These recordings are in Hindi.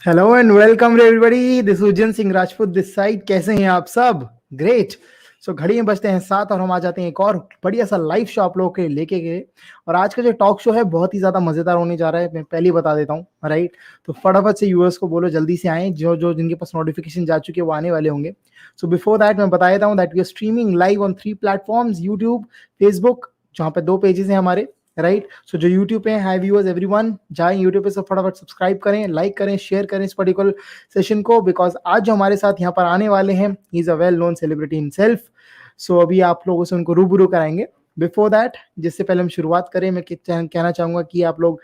Hello and welcome everybody, this Ujjain Singh Rajput this side. कैसे हैं आप सब? ग्रेट। सो घड़ी में बजते हैं 7 और हम आ जाते हैं एक और बढ़िया सा लाइव शो आप लोगों के लेके गए। और आज का जो टॉक शो है बहुत ही ज्यादा मजेदार होने जा रहा है, मैं पहले ही बता देता हूँ, राइट। तो फटाफट से यूएस को बोलो जल्दी से आए, जो जो जिनके पास नोटिफिकेशन जा चुके हैं वो आने वाले होंगे। सो बिफोर दैट मैं बता देता हूँ that we are streaming live on 3 platforms, YouTube, Facebook, जहाँ पे 2 पेजेस हैं हमारे, राइट। सो जो यूट्यूब पे हाई व्यूअर्स एवरीवन, जाएं यूट्यूब पे, सब फटाफट सब्सक्राइब करें, लाइक करें, शेयर करें इस पर्टिकुलर सेशन को, बिकॉज आज जो हमारे साथ यहाँ पर आने वाले हैं he is a well known celebrity himself. So अभी आप लोगों से उनको रूबरू कराएंगे। बिफोर दैट, जिससे पहले हम शुरुआत करें, मैं कहना चाहूंगा कि आप लोग,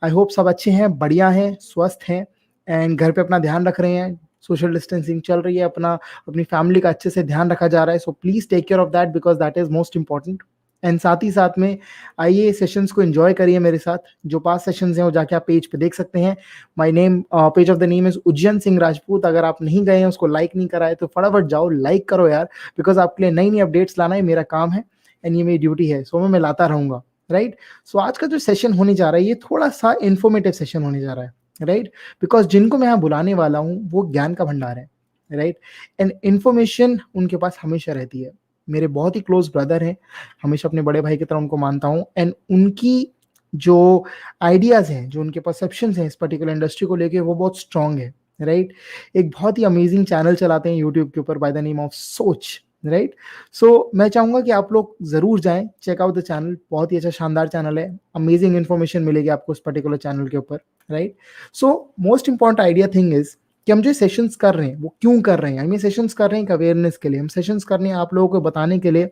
आई होप सब अच्छे हैं, बढ़िया हैं, स्वस्थ हैं एंड घर पे अपना ध्यान रख रहे हैं। सोशल डिस्टेंसिंग चल रही है, अपनी फैमिली का अच्छे से ध्यान रखा जा रहा है। So please take care of that because that is most important. And साथ ही साथ में आइए सेशंस को एंजॉय करिए मेरे साथ। जो पास सेशंस हैं वो जाके आप पेज पे देख सकते हैं। My name, page of the name is Ujjain Singh Rajput. अगर आप नहीं गए हैं, उसको लाइक नहीं कराए, तो फटाफट जाओ लाइक करो यार, बिकॉज आपके लिए नई नई अपडेट्स लाना है मेरा काम है एंड ये मेरी ड्यूटी है। सो मैं लाता रहूंगा, राइट। सो आज का जो सेशन होने जा रहा है ये थोड़ा सा इन्फॉर्मेटिव सेशन होने जा रहा है, राइट। बिकॉज जिनको मैं यहाँ बुलाने वाला हूँ वो ज्ञान का भंडार है, राइट। एंड इन्फॉर्मेशन उनके पास हमेशा रहती है। मेरे बहुत ही क्लोज ब्रदर हैं, हमेशा अपने बड़े भाई की तरह उनको मानता हूँ। एंड उनकी जो आइडियाज हैं, जो उनके परसेप्शंस हैं इस पर्टिकुलर इंडस्ट्री को लेके, वो बहुत स्ट्रांग है, राइट। एक बहुत ही अमेजिंग चैनल चलाते हैं यूट्यूब के ऊपर बाय द नेम ऑफ सोच, राइट। सो मैं चाहूंगा कि आप लोग जरूर जाएं, चेक आउट द चैनल। बहुत ही अच्छा शानदार चैनल है, अमेजिंग इन्फॉर्मेशन मिलेगी आपको इस पर्टिकुलर चैनल के ऊपर, right. So most important idea thing is कि हम जो सेशंस कर रहे हैं वो क्यों कर रहे हैं। हम ये सेशंस कर रहे हैं अवेयरनेस के लिए, हम सेशंस कर रहे हैं आप लोगों को बताने के लिए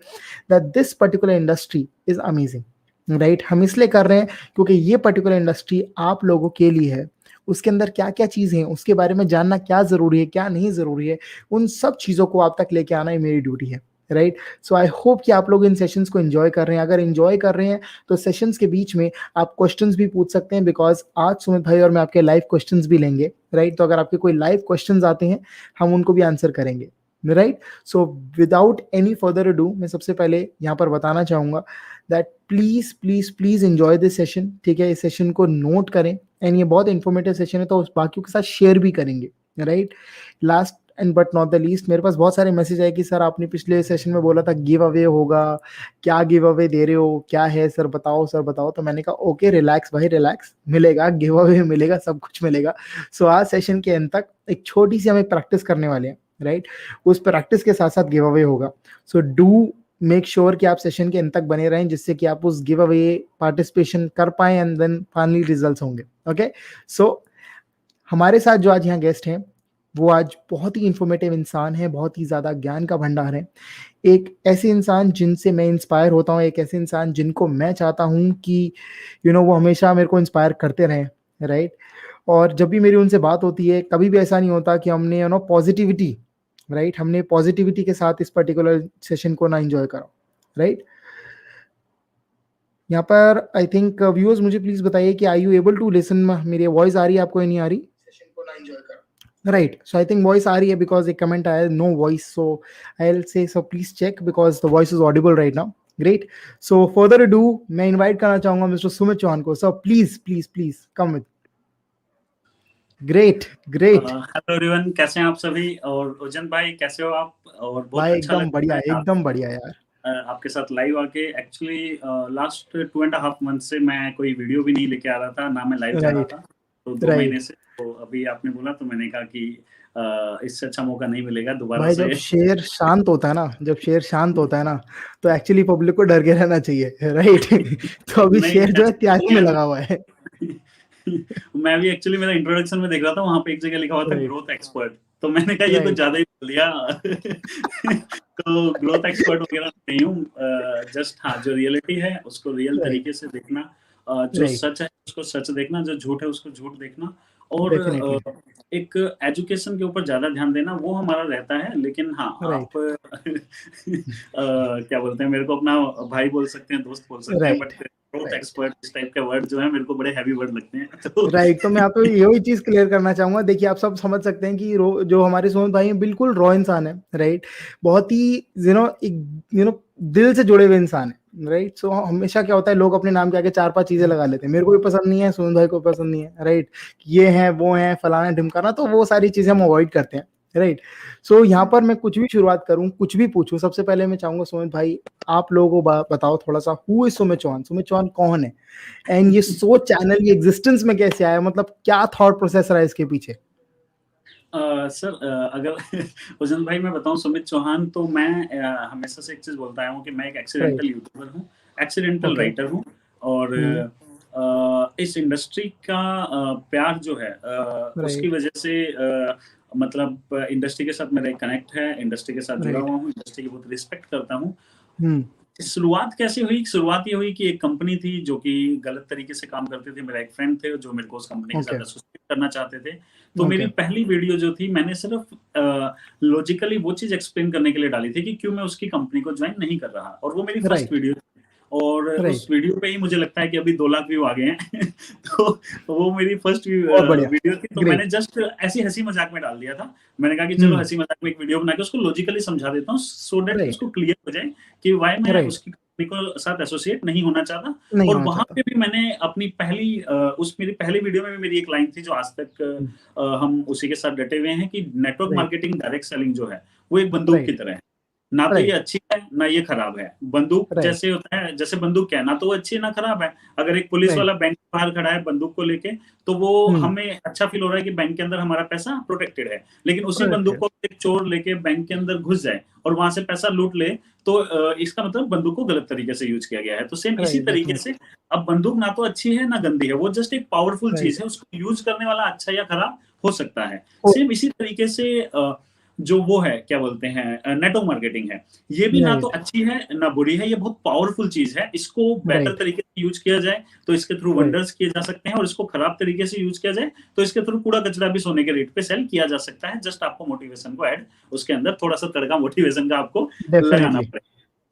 that this particular industry is amazing, right. हम इसलिए कर रहे हैं क्योंकि ये पर्टिकुलर इंडस्ट्री आप लोगों के लिए है। उसके अंदर क्या क्या चीजें हैं, उसके बारे में जानना क्या जरूरी है, क्या नहीं जरूरी है, उन सब चीजों को आप तक लेके आना ही मेरी ड्यूटी है, राइट। सो आई होप कि आप लोग इन सेशंस को एंजॉय कर रहे हैं। अगर एंजॉय कर रहे हैं तो सेशंस के बीच में आप क्वेश्चंस भी पूछ सकते हैं, बिकॉज आज सुमित भाई और मैं आपके लाइव क्वेश्चंस भी लेंगे, राइट। तो अगर आपके कोई लाइव क्वेश्चंस आते हैं हम उनको भी आंसर करेंगे, right. So without any further ado मैं सबसे पहले यहाँ पर बताना चाहूंगा that please please please enjoy this session, ठीक है। इस सेशन को नोट करें एंड ये बहुत इंफॉर्मेटिव सेशन है, तो उस बाकियों के साथ शेयर भी करेंगे, right. Last and but not the least, मेरे पास बहुत सारे मैसेज आए कि सर आपने पिछले सेशन में बोला था गिव अवे होगा, क्या गिव अवे दे रहे हो, क्या है सर बताओ, सर बताओ। तो मैंने कहा ओके रिलैक्स भाई रिलैक्स, मिलेगा गिव अवे, मिलेगा, सब कुछ मिलेगा। सो आज सेशन के एंड तक एक छोटी सी हम एक प्रैक्टिस करने वाले हैं, राइट। उस प्रैक्टिस के साथ साथ गिव अवे होगा। सो डू मेक श्योर कि आप सेशन के अंत तक बने रहें, जिससे कि आप उस गिव अवे पार्टिसिपेशन कर पाए एंड देन फाइनली रिजल्ट्स होंगे, ओके। सो हमारे साथ जो आज यहाँ गेस्ट हैं वो आज बहुत ही इंफॉर्मेटिव इंसान है, बहुत ही ज्यादा ज्ञान का भंडार है। एक ऐसे इंसान जिनसे मैं इंस्पायर होता हूँ, एक ऐसे इंसान जिनको मैं चाहता हूँ कि वो हमेशा मेरे को इंस्पायर करते रहें, राइट। और जब भी मेरी उनसे बात होती है कभी भी ऐसा नहीं होता कि हमने पॉजिटिविटी, राइट, हमने पॉजिटिविटी के साथ इस पर्टिकुलर सेशन को ना एंजॉय करा, राइट। यहाँ पर आई थिंक व्यूअर्स मुझे प्लीज बताइए कि are you able to listen, मेरी वॉइस आ रही है आपको या नहीं आ रही? सेशन को ना एंजॉय करा, right. So I think voice आ रही है, बिकॉज एक कमेंट आया no voice, so I will say so please check because the voice is audible right now, great. So further do मैं इनवाइट करना चाहूंगा मिस्टर सुमित चौहान को। Sir please please please come with. Great great. Hello everyone, कैसे हैं आप सभी? और उज्जैन भाई कैसे हो आप? और बहुत भाई अच्छा एकदम बढ़िया, लगता है एकदम बढ़िया यार। आपके साथ लाइव आके। एक्चुअली लास्ट 2.5 मंथ से मैं कोई वीडियो भी नहीं लेके आ रहा था, ना मैं लाइव जा रहा राइट था। तो 2 महीने राइट। से तो अभी आपने बोला तो मैंने कहा कि इससे अच्छा मौका नहीं मिलेगा दोबारा भाई से। जब शेर शांत होता है ना, जब शेर शांत होता है ना, तो एक्चुअली पब्लिक को डर के रहना चाहिए, राइट। तो अभी नहीं, शेर जो है ऐसा तैयारी में नहीं लगा हुआ है। है। मैं भी एक्चुअली मेरा इंट्रोडक्शन में देख रहा था, वहां पे एक जगह लिखा हुआ था राइट ग्रोथ एक्सपर्ट, तो मैंने कहा ये तो राइट ज्यादा ही बोल दिया। तो ग्रोथ एक्सपर्ट वगैरह नहीं हूँ, जस्ट हाँ जो रियलिटी है उसको रियल राइट तरीके से देखना, जो राइट। सच है उसको सच देखना, जो झूठ है उसको झूठ देखना, और डेफिनेटली। एक एजुकेशन के ऊपर ज्यादा ध्यान देना, वो हमारा रहता है। लेकिन हाँ राइट आप क्या बोलते हैं, मेरे को अपना भाई बोल सकते हैं, दोस्त बोल सकते हैं, right but growth right expert इस टाइप के वर्ड जो है मेरे को बड़े हैवी वर्ड लगते हैं। तो राइट। तो मैं आपको यही चीज क्लियर करना चाहूंगा। देखिए आप सब समझ सकते हैं कि जो हमारे सुमित भाई हैं बिल्कुल रॉ इंसान है, राइट। बहुत ही एक दिल से जुड़े हुए इंसान है, राइट। सो हमेशा क्या होता है, लोग अपने नाम के आगे 4-5 चीजें लगा लेते हैं। मेरे को भी पसंद नहीं है, सुमन भाई को पसंद नहीं है, राइट। ये है, वो है, फलाना ढिमकाना, तो वो सारी चीजें हम अवॉइड करते हैं, राइट। सो यहाँ पर मैं कुछ भी शुरुआत करूँ, कुछ भी पूछूं, सबसे पहले मैं चाहूंगा सुमित भाई, आप लोगों को बताओ थोड़ा सा, हु इज सुमित चौहान? सुमित चौहान कौन है? एंड ये सोच चैनल ये एग्जिस्टेंस में कैसे आया, मतलब क्या थॉट प्रोसेस रहा इसके पीछे? सर, अगर उजन भाई मैं बताऊं, सुमित चौहान तो मैं हमेशा से एक चीज बोलता आया हूँ कि मैं एक एक्सीडेंटल राइट। यूट्यूबर हूँ, एक्सीडेंटल ओके। राइटर हूँ। और इस इंडस्ट्री का प्यार जो है, उसकी राइट। वजह से मतलब इंडस्ट्री के साथ मेरा एक कनेक्ट है, इंडस्ट्री के साथ जुड़ा राइट। हुआ हूँ, इंडस्ट्री की बहुत रिस्पेक्ट करता हूँ। हम्म। शुरुआत कैसे हुई? शुरुआत ये हुई कि एक कंपनी थी जो कि गलत तरीके से काम करते थे। मेरा एक फ्रेंड थे जो मेरे को उस कंपनी के ओके। साथ एसोसिएट करना चाहते थे। तो मेरी ओके। पहली वीडियो जो थी, मैंने सिर्फ लॉजिकली वो चीज एक्सप्लेन करने के लिए डाली थी कि क्यों मैं उसकी कंपनी को ज्वाइन नहीं कर रहा, और वो मेरी फर्स्ट राइट। वीडियो थी। और उस राइट। वीडियो पे ही मुझे लगता है कि अभी 2 लाख व्यू आ गए हैं। तो वो मेरी फर्स्ट बहुत बढ़िया। वीडियो थी, तो मैंने ग्रेट। जस्ट ऐसी हंसी मजाक में डाल दिया था। मैंने कहा कि चलो हम्म। हंसी मजाक में एक वीडियो बना के उसको लॉजिकली समझा देता हूँ, सो दैट राइट। उसको क्लियर हो जाए कि वाई मैं राइट। उसकी कंपनी को साथ एसोसिएट नहीं होना चाहता। नहीं और होना वहां चाहता। पे भी मैंने अपनी मेरी पहली वीडियो में भी मेरी एक लाइन थी जो आज तक हम उसी के साथ डटे हुए हैं कि network right. Marketing direct selling जो है वो एक बंदूक की राइट। तरह है। ना तो ये राइट। अच्छी है, ना ये खराब है। बंदूक राइट। जैसे होता है, जैसे बंदूक क्या है, ना तो वो अच्छी है ना खराब है। अगर एक पुलिस राइट। वाला बैंक के बाहर खड़ा है बंदूक को लेके, तो वो हम्म। हमें अच्छा फील हो रहा है कि बैंक के अंदर हमारा पैसा प्रोटेक्टेड है। लेकिन उसी बंदूक प्रोडक्टिव। को एक चोर लेके बैंक के अंदर घुस जाए और वहां से पैसा लूट ले, तो इसका मतलब बंदूक को गलत तरीके से यूज किया गया है। तो सेम इसी राइट। तरीके से डेफिनेटली। अब बंदूक ना तो अच्छी है ना गंदी है, वो जस्ट एक पावरफुल चीज राइट। है। उसको यूज करने वाला अच्छा या खराब हो सकता है। ओ। सेम इसी तरीके से जो वो है, क्या बोलते हैं, नेटवर्क मार्केटिंग है, ये भी ना तो राइट। अच्छी है ना बुरी है। ये बहुत पावरफुल चीज है। इसको बेटर राइट। तरीके से यूज किया जाए तो इसके थ्रू राइट। वंडर्स किए जा सकते हैं, और इसको खराब तरीके से यूज किया जाए तो इसके थ्रू कूड़ा कचरा भी सोने के रेट पे सेल किया जा सकता है। जस्ट आपको मोटिवेशन को ऐड, उसके अंदर थोड़ा सा तड़का मोटिवेशन का आपको लगाना डेफिनेटली। पड़ेगा।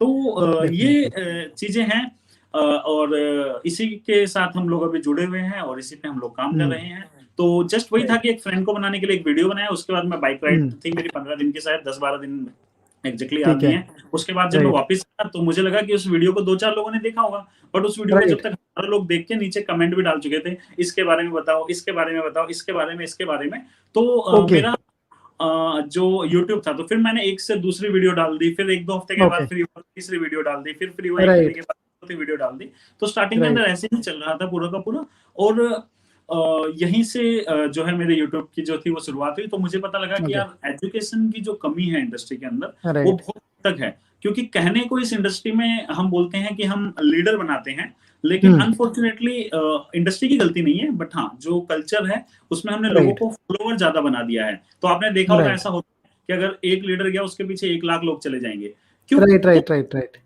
तो ये डेफिनेटली। चीजें हैं। और इसी के साथ हम लोग अभी जुड़े हुए हैं और इसी पे हम लोग काम कर हम्म। रहे हैं। तो जस्ट वही था राइट। कि एक फ्रेंड को बनाने के लिए एक वीडियो बनाया। उसके बाद मैं बाइक राइड हम्म। थी मेरी 15 दिन की, शायद 10-12 दिन एग्जैक्टली याद ठीक नहीं है। है। उसके बाद जब मैं राइट। वापस आया तो मुझे लगा कि उस वीडियो को 2-4 लोगों ने देखा होगा। बट उस वीडियो को जब राइट। तक 18 लोग देख के नीचे कमेंट भी डाल चुके थे, इसके बारे में बताओ, इसके बारे में बताओ, इसके बारे में, इसके बारे में। तो ओके। मेरा जो यूट्यूब था, तो फिर मैंने एक से दूसरी वीडियो डाल दी, फिर 1-2 हफ्ते के बाद ओके। फिर तीसरी वीडियो डाल दी, फिर फ्री हुआ 1 महीने राइट। के बाद चौथी वीडियो डाल दी। तो स्टार्टिंग के अंदर राइट। ऐसे ही चल रहा था पूरा का पूरा। और यहीं से जो है मेरे यूट्यूब की जो थी वो शुरुआत हुई। तो मुझे पता लगा कि ओके। यार एजुकेशन की जो कमी है इंडस्ट्री के अंदर, वो राइट। बहुत हद तक है। क्योंकि कहने को इस इंडस्ट्री में हम बोलते हैं कि हम लीडर बनाते हैं, लेकिन हम्म। अनफॉर्चुनेटली इंडस्ट्री की गलती नहीं है, बट हाँ जो कल्चर है उसमें हमने लोगों राइट। को फॉलोवर ज्यादा बना दिया है। तो आपने देखा होगा राइट। ऐसा होता है कि अगर एक लीडर गया उसके पीछे 1 लाख लोग चले जाएंगे। क्यों? राइट। राइट। राइट। राइट।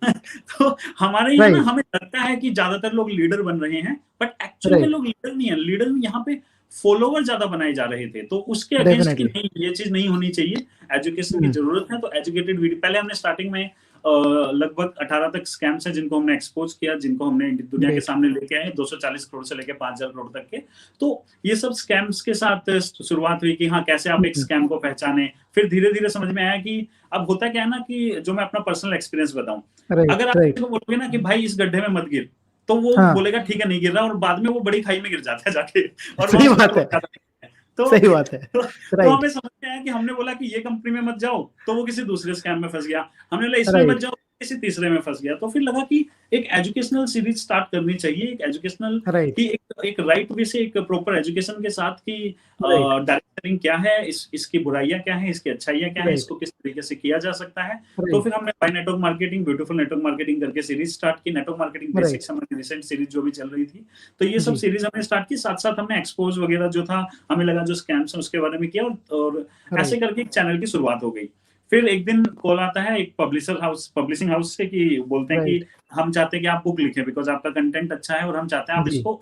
तो हमारे यहाँ ना राइट। हमें लगता है कि ज्यादातर लोग लीडर बन रहे हैं, बट एक्चुअल में राइट। लोग लीडर नहीं है। लीडर यहाँ पे फॉलोवर ज्यादा बनाए जा रहे थे। तो उसके अगेंस्ट की डेफिनेटली। नहीं, ये चीज नहीं होनी चाहिए। एजुकेशन की हम्म। जरूरत है, तो एजुकेटेड वीडियो पहले हमने स्टार्टिंग में लगभग 18 तक स्कैम्स है जिनको हमने एक्सपोज किया, जिनको हमने दुनिया के ग्रेट। सामने लेके आए, 240 करोड़ से लेके 5000 करोड़ तक के। तो ये सब स्कैम्स के साथ शुरुआत हुई कि हाँ कैसे आप एक हम्म। स्कैम को पहचाने। फिर धीरे धीरे समझ में आया कि अब होता क्या है ना, कि जो मैं अपना पर्सनल एक्सपीरियंस बताऊं, अगर राइट। आप राइट। किसी को बोलोगे ना कि भाई इस गड्ढे में मत गिर, तो वो हाँ। बोलेगा ठीक है नहीं गिर रहा, और बाद में वो बड़ी खाई में गिर जाता है जाके, और वहां सही शुक्र बात बन है। जाता है। तो सही बात है। तो राइट। हमें समझ में आया कि हमने बोला कि ये कंपनी में मत जाओ, तो वो किसी दूसरे स्कैम में फंस गया। हमने बोला इसमें मत राइट। जाओ, किसी तीसरे में फंस गया। तो फिर लगा कि एक एजुकेशनल सीरीज स्टार्ट करनी चाहिए, एक एजुकेशनल राइट। की एक राइट वे से, एक प्रॉपर एजुकेशन के साथ की राइट। डायरेक्टिंग क्या है, इसकी बुराइयां क्या है, इसकी अच्छाइयां क्या है, राइट। इसको किस तरीके से किया जा सकता है। तो राइट। फिर हमने by network marketing, beautiful network marketing करके सीरीज स्टार्ट की। Network marketing right. बेसिक्स हमारी रिसेंट सीरीज जो भी चल रही थी, तो ये सब जी। सीरीज हमने स्टार्ट की। साथ साथ हमने एक्सपोज वगैरह जो था, हमें लगा जो स्कैम्स है उसके बारे में किया, और ऐसे राइट। करके एक चैनल की शुरुआत हो गई। फिर एक दिन कॉल आता है एक पब्लिशिंग हाउस से, कि बोलते हैं कि राइट। हम चाहते हैं कि आप बुक लिखें, बिकॉज आपका कंटेंट अच्छा है और हम चाहते हैं आप जी। इसको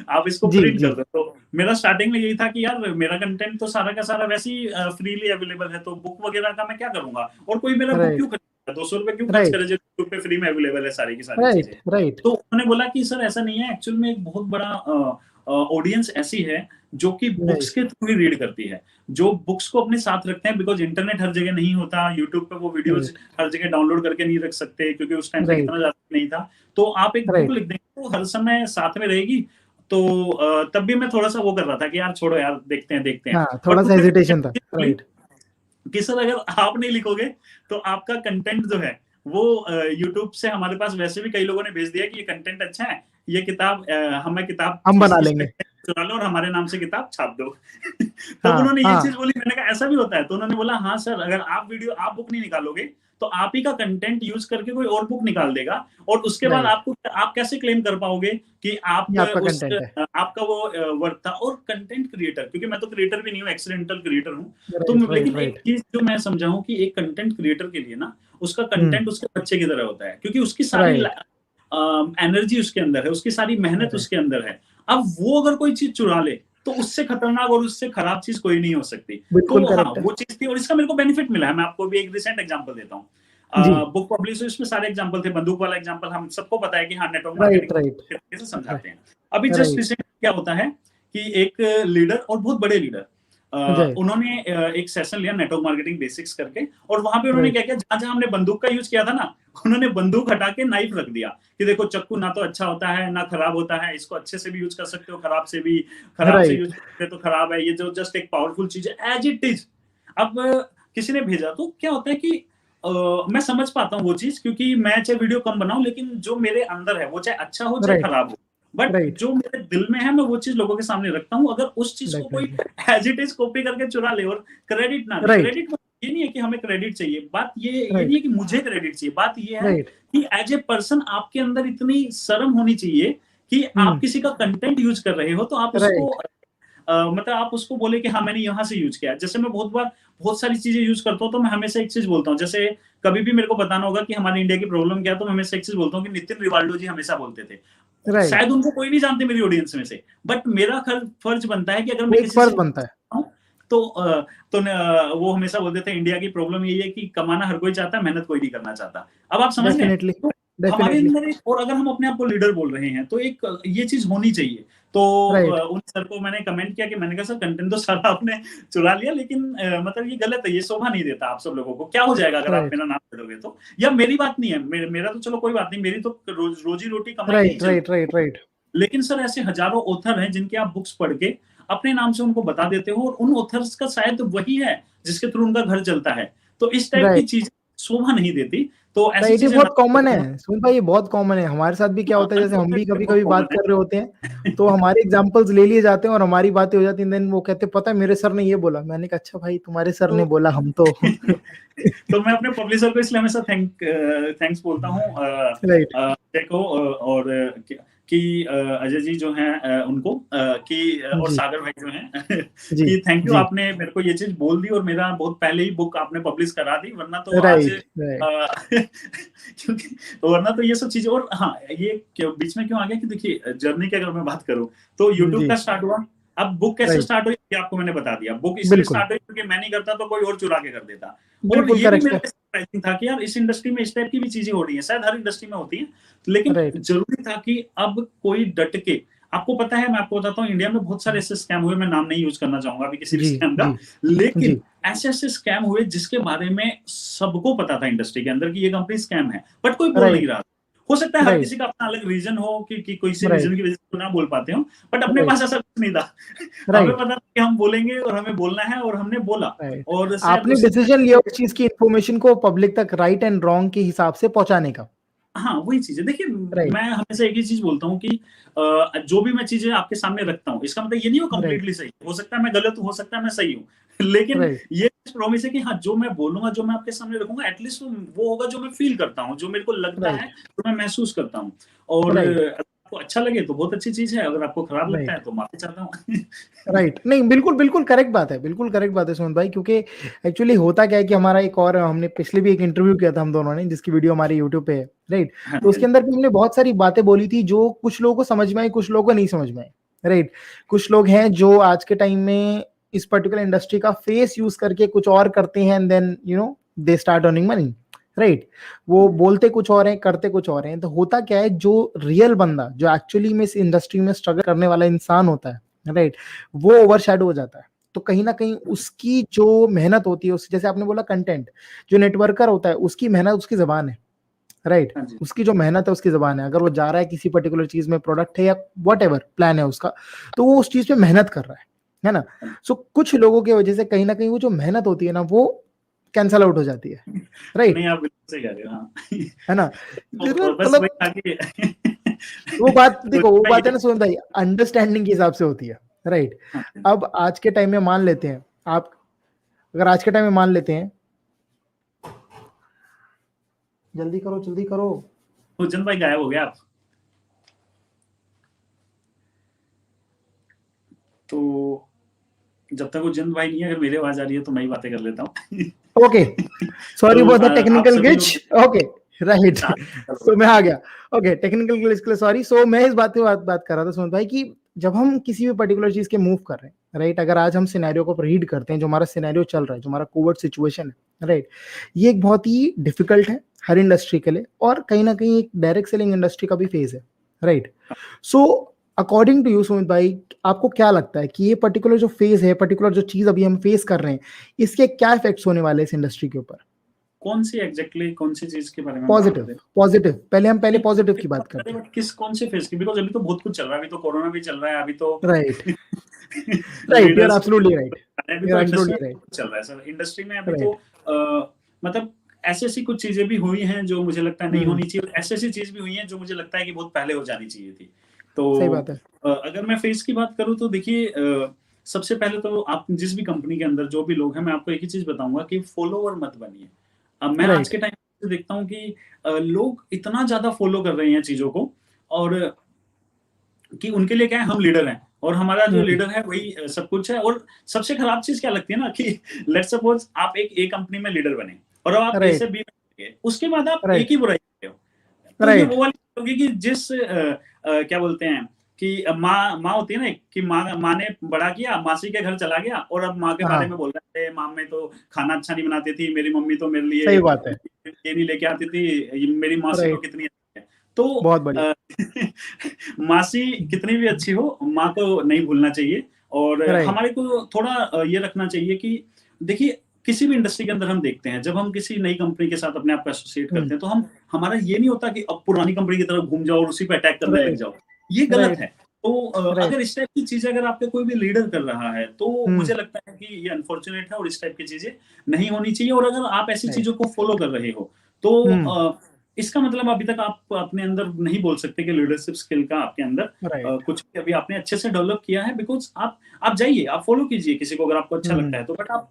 आप इसको जी। प्रिंट जी। कर दो। तो मेरा स्टार्टिंग में यही था कि यार मेरा कंटेंट तो सारा का सारा वैसे ही फ्रीली अवेलेबल है, तो बुक वगैरह का मैं क्या करूंगा, और कोई मेरा बुक राइट। क्यों खरीदेगा, 200 रुपए क्यों खर्च राइट। करे जो यूट्यूब पे फ्री में अवेलेबल है सारी की सारी चीजें। राइट। राइट। तो उन्होंने बोला कि सर ऐसा नहीं है, एक्चुअल में एक बहुत बड़ा ऑडियंस ऐसी है जो कि बुक्स राइट। के थ्रू ही रीड करती है। जो बुक्स को अपने साथ रखते हैं, बिकॉज इंटरनेट हर जगह नहीं होता, यूट्यूब पे वो वीडियोज हर जगह डाउनलोड करके नहीं रख सकते, क्योंकि उस टाइम पे इतना ज्यादा नहीं था। तो आप एक बुक लिख देंगे तो हर समय साथ में रहेगी। तो तब भी मैं थोड़ा सा वो कर रहा था कि यार छोड़ो यार, देखते हैं। हाँ, थोड़ा सा हेजिटेशन था, राइट। कि सर अगर आप नहीं लिखोगे तो आपका कंटेंट जो है वो यूट्यूब से हमारे पास वैसे भी कई लोगों ने भेज दिया कि ये कंटेंट अच्छा है, ये किताब हमें किताब हम बना लेंगे, चुरा लो और हमारे नाम से किताब छाप दो। तब हाँ, उन्होंने ये हाँ, चीज बोली, मैंने कहा ऐसा भी होता है? तो उन्होंने बोला हाँ सर, अगर आप बुक नहीं निकालोगे तो आप ही का कंटेंट यूज करके कोई और बुक निकाल देगा, और उसके बाद आप कैसे क्लेम कर पाओगे कि आप आपका वो वर्क था। और कंटेंट क्रिएटर, क्योंकि मैं तो क्रिएटर भी नहीं हूँ, एक्सीडेंटल क्रिएटर हूँ, तो लेकिन एक चीज जो मैं समझा हूँ कि एक कंटेंट क्रिएटर के लिए ना, उसका कंटेंट उसके बच्चे की तरह होता है, क्योंकि उसकी सारी एनर्जी उसके अंदर है, उसकी सारी मेहनत उसके अंदर है। अब वो अगर कोई चीज चुरा ले तो उससे खतरनाक और उससे खराब चीज कोई नहीं हो सकती। तो हाँ, वो चीज थी, और इसका मेरे को बेनिफिट मिला है। मैं आपको भी एक रिसेंट एग्जांपल देता हूँ। बुक पब्लिशर्स में सारे एग्जांपल थे, बंदूक वाला एग्जांपल हम सबको पता है कि हाँ, नेटवर्क मार्केटिंग कैसे समझाते हैं। अभी जस्ट रिसेंट क्या होता है कि एक लीडर, और बहुत बड़े लीडर, उन्होंने एक सेशन लिया नेटवर्क मार्केटिंग बेसिक्स करके, और वहां पे उन्होंने क्या किया, जहां जहां हमने बंदूक का यूज किया था ना, उन्होंने बंदूक हटा के नाइफ रख दिया कि देखो चक्कू ना तो अच्छा होता है ना खराब होता है, इसको अच्छे से भी यूज कर सकते हो, खराब से यूज करते तो खराब है, ये जो जस्ट एक पावरफुल चीज है एज इट इज। अब किसी ने भेजा तो क्या होता है कि मैं समझ पाता हूँ वो चीज, क्योंकि मैं चाहे वीडियो कम बनाऊं, लेकिन जो मेरे अंदर है वो चाहे अच्छा हो चाहे खराब हो, बट जो मेरे दिल में है मैं वो चीज लोगों के सामने रखता हूँ। अगर उस चीज को कोई एज इट इज कॉपी करके चुरा ले और क्रेडिट ना दे, क्रेडिट ये नहीं है कि हमें क्रेडिट चाहिए, बात ये नहीं है कि मुझे क्रेडिट चाहिए, बात ये है कि एज ए पर्सन आपके अंदर इतनी शर्म होनी चाहिए कि आप किसी का कंटेंट यूज कर रहे हो तो आप उसको मतलब आप उसको बोले कि हाँ मैंने यहाँ से यूज किया। जैसे मैं बहुत सारी चीजें यूज करता हूँ, तो मैं हमेशा एक चीज बोलता हूँ, जैसे कभी भी मेरे को बताना होगा कि हमारे इंडिया की प्रॉब्लम क्या है, तो मैं हमेशा एक चीज बोलता हूँ कि नितिन रिवाल्डो जी हमेशा बोलते थे, शायद उनको कोई नहीं जानते मेरी ऑडियंस में से, बट मेरा फर्ज बनता है कि अगर मैं किसी से बनता है तो वो हमेशा बोलते थे इंडिया की प्रॉब्लम यही है कि कमाना हर कोई चाहता है, मेहनत कोई नहीं करना चाहता। अब आप समझ रहे हैं, तो हमारे अंदर और अगर हम अपने आप को लीडर बोल रहे हैं तो एक ये चीज होनी चाहिए। तो उन सर को मैंने कमेंट किया कि मैंने कहा सर कंटेंट तो सारा आपने चुरा लिया, लेकिन मतलब ये गलत है, ये शोभा नहीं देता आप सब लोगों को। क्या हो जाएगा अगर आप मेरा नाम दे दोगे तो? या मेरी बात नहीं है, मेरा तो चलो कोई बात नहीं, मेरी तो रोजी रोटी कमाई, राइट। लेकिन सर ऐसे हजारों ऑथर हैं जिनके आप बुक्स पढ़ के अपने नाम से उनको बता देते हो, और उन ऑथर्स का शायद वही है जिसके थ्रू उनका घर चलता है। तो इस टाइप की चीज शोभा नहीं देती। तो ऐसी चीजें बहुत कॉमन है सुन भाई, ये बहुत कॉमन है। हमारे साथ भी क्या होता है, जैसे हम भी कभी बात कर रहे होते हैं तो हमारे एग्जांपल्स ले लिए जाते हैं और हमारी बातें हो जाती हैं, देन वो कहते हैं पता है मेरे सर ने ये बोला। मैंने कहा अच्छा भाई तुम्हारे सर ने बोला, हम तो तो मैं अपने पब्लिशर को इसलिए हमेशा थैंक्स बोलता हूँ देखो, और कि अजय जी जो हैं उनको कि और सागर भाई जो हैं कि थैंक यू, आपने मेरे को ये चीज बोल दी और मेरा बहुत पहले ही बुक आपने पब्लिश करा दी, वरना तो आज क्योंकि वरना तो ये सब चीजें। और हाँ, ये बीच में क्यों आ गया कि देखिए जर्नी की अगर मैं बात करूं तो यूट्यूब का स्टार्ट हुआ। अब बुक कैसे स्टार्ट हुई ये आपको मैंने बता दिया। बुक इसलिए स्टार्ट हुई क्योंकि मैं नहीं करता तो कोई और चुरा के कर देता। और ये भी मेरे सरप्राइजिंग था कि यार इस इंडस्ट्री में इस टाइप की भी चीजें हो रही हैं, शायद हर इंडस्ट्री में होती हैं, लेकिन जरूरी था कि अब कोई डट के, आपको पता है मैं आपको बताता हूँ इंडिया में बहुत सारे ऐसे स्कैम हुए, मैं नाम नहीं यूज करना चाहूंगा अभी किसी भी स्कैम का, लेकिन ऐसे स्कैम हुए जिसके बारे में सबको पता था इंडस्ट्री के अंदर कि ये कंपनी स्कैम है, बट कोई बोल नहीं रहा। हो सकता है हर किसी का अपना अलग रीजन हो कि कोई से रीजन की वजह से ना बोल पाते हो, बट अपने पास ऐसा कुछ नहीं था। हमें पता था कि हम बोलेंगे और हमें बोलना है, और हमने बोला। और आपने डिसीजन लिया उस चीज की इन्फॉर्मेशन को पब्लिक तक राइट एंड रॉन्ग के हिसाब से पहुंचाने का। हाँ, वही चीज है। देखिए मैं हमेशा एक ही चीज बोलता हूँ कि जो भी मैं चीजें आपके सामने रखता हूँ, इसका मतलब ये नहीं हो कंप्लीटली सही, हो सकता है मैं गलत हूँ, हो सकता है मैं सही हूँ, लेकिन ये प्रॉमिस है कि हाँ जो मैं बोलूंगा, जो मैं आपके सामने रखूंगा, एटलीस्ट वो होगा जो मैं फील करता हूँ, जो मेरे को लगता है, जो मैं महसूस करता हूँ। और आपको अच्छा लगे तो बहुत अच्छी चीज है, अगर आपको खराब लगता है तो माफी चाहता हूँ। नहीं बिल्कुल करेक्ट बात है, बिल्कुल करेक्ट बात है सुमन भाई, क्योंकि एक्चुअली होता क्या है कि हमारा एक और हमने पिछले भी एक इंटरव्यू किया था हम दोनों ने, जिसकी वीडियो हमारे यूट्यूब पे है, राइट। तो उसके अंदर भी हमने बहुत सारी बातें बोली थी जो कुछ लोगों को समझ में आई, कुछ लोगों को नहीं समझ में आई, राइट। कुछ लोग हैं जो आज के टाइम में इस पर्टिकुलर इंडस्ट्री का फेस यूज करके कुछ और करते हैं, and then you know they start earning money, right. वो बोलते कुछ और हैं, करते कुछ और हैं। तो होता क्या है, जो रियल बंदा, जो एक्चुअली में इस इंडस्ट्री में स्ट्रगल करने वाला इंसान होता है, राइट, वो ओवरशैडो हो जाता है, तो कहीं ना कहीं उसकी जो मेहनत होती है, जैसे आपने बोला कंटेंट, जो नेटवर्कर होता है उसकी मेहनत उसकी जबान है, राइट। उसकी जो मेहनत है उसकी जबान है। अगर वो जा रहा है किसी पर्टिकुलर चीज में, प्रोडक्ट है या व्हाटएवर प्लान है उसका, तो वो उस चीज पे मेहनत कर रहा है ना। सो कुछ लोगों की वजह से कहीं ना कहीं वो जो मेहनत होती है ना, वो कैंसल आउट हो जाती है, राइट। नहीं, आप बिल्कुल सही कह रहे हो, हाँ। है ना, बस मतलब वो बात देखो, वो बात है ना सुमन भाई, अंडरस्टैंडिंग के हिसाब से होती है, राइट। अब आज के टाइम में मान लेते हैं, आप अगर आज के टाइम में मान लेते हैं, जल्दी करो जल्दी करो, उज्जैन भाई गायब हो गया आप। तो जब तक उज्जैन भाई नहीं है, अगर मेरी आवाज आ रही है तो मैं ही बातें कर लेता हूँ। Okay, sorry for the technical glitch. Okay, right. तो मैं आ गया। ओके, टेक्निकल ग्लिच के लिए सॉरी। सो मैं इस बात कर रहा था सुमन भाई कि जब हम किसी भी पर्टिकुलर चीज के मूव कर रहे हैं, राइट, अगर आज हम सिनेरियो को रीड करते हैं, जो हमारा सिनेरियो चल रहा है, जो हमारा कोविड सिचुएशन है, राइट, ये एक बहुत ही डिफिकल्ट है हर इंडस्ट्री के लिए, और कहीं ना कहीं एक डायरेक्ट सेलिंग इंडस्ट्री का भी फेज है, right. So according to you Sumit भाई, आपको क्या लगता है कि ये पर्टिकुलर जो फेज है, पर्टिकुलर जो चीज अभी हम फेस कर रहे हैं, इसके क्या इफेक्ट्स होने वाले हैं इस इंडस्ट्री के ऊपर? कौन सी एग्जैक्टली कौन सी चीज के बारे में? पॉजिटिव पहले पॉजिटिव की बात करते हैं। किस कौन से फेज की? बिकॉज़ अभी तो बहुत कुछ चल रहा है, अभी तो कोरोना भी चल रहा है, अभी तो right right, you are absolutely right, अभी तो इंडस्ट्री चल रहा है सर। इंडस्ट्री में अभी तो मतलब ऐसी कुछ चीजें भी हुई हैं जो मुझे लगता है नहीं होनी चाहिए, और ऐसी चीज भी हुई हैं जो मुझे लगता है कि बहुत पहले हो जानी चाहिए थी। तो सही बात है। अगर मैं फेज की बात करूं तो देखिए, सबसे पहले तो आप जिस भी कंपनी के अंदर जो भी लोग हैं, मैं आपको एक ही चीज बताऊंगा कि फॉलोवर मत बनिए। अब मैं आज के टाइम पे देखता हूं कि लोग इतना ज्यादा फॉलो कर रहे हैं चीजों को, और कि उनके लिए क्या है, हम लीडर हैं और हमारा जो लीडर है वही सब कुछ है। और सबसे खराब चीज क्या लगती है ना, कि लेट्स सपोज आप एक ए कंपनी में लीडर बने और अब आप ए से बी में गए, उसके बाद आप एक ही बुराई करते हो। तो ये वो वाली होगी कि जिस क्या बोलते हैं कि माँ होती है ना, कि माँ ने बड़ा किया, मासी के घर चला गया और अब माँ के बारे में बोल रहा है, माँ में तो खाना अच्छा नहीं बनाती थी, मेरी मम्मी तो मेरे लिए सही बात है, ये नहीं लेके आती थी, मेरी मासी तो कितनी अच्छी है। तो बहुत बढ़िया। मासी कितनी भी अच्छी हो, माँ को नहीं भूलना चाहिए। और हमारे को थोड़ा ये रखना चाहिए कि देखिए, किसी भी इंडस्ट्री के अंदर हम देखते हैं, जब हम किसी नई कंपनी के साथ अपने आप को एसोसिएट करते हैं, तो हमारा ये नहीं होता कि अब पुरानी कंपनी की तरफ घूम जाओ और उसी पे अटैक करने लग जाओ। ये गलत है। तो अगर इस टाइप की चीजें अगर आपके कोई भी लीडर कर रहा है, तो मुझे लगता है कि ये अनफॉर्चुनेट है और इस टाइप की चीजें नहीं होनी चाहिए। और अगर आप ऐसी चीजों को फॉलो कर रहे हो, तो इसका मतलब अभी तक आप अपने अंदर नहीं बोल सकते कि लीडरशिप स्किल का आपके अंदर कुछ अभी आपने अच्छे से डेवलप किया है। बिकॉज आप जाइए, आप फॉलो कीजिए किसी को अगर आपको अच्छा लगता है तो, बट आप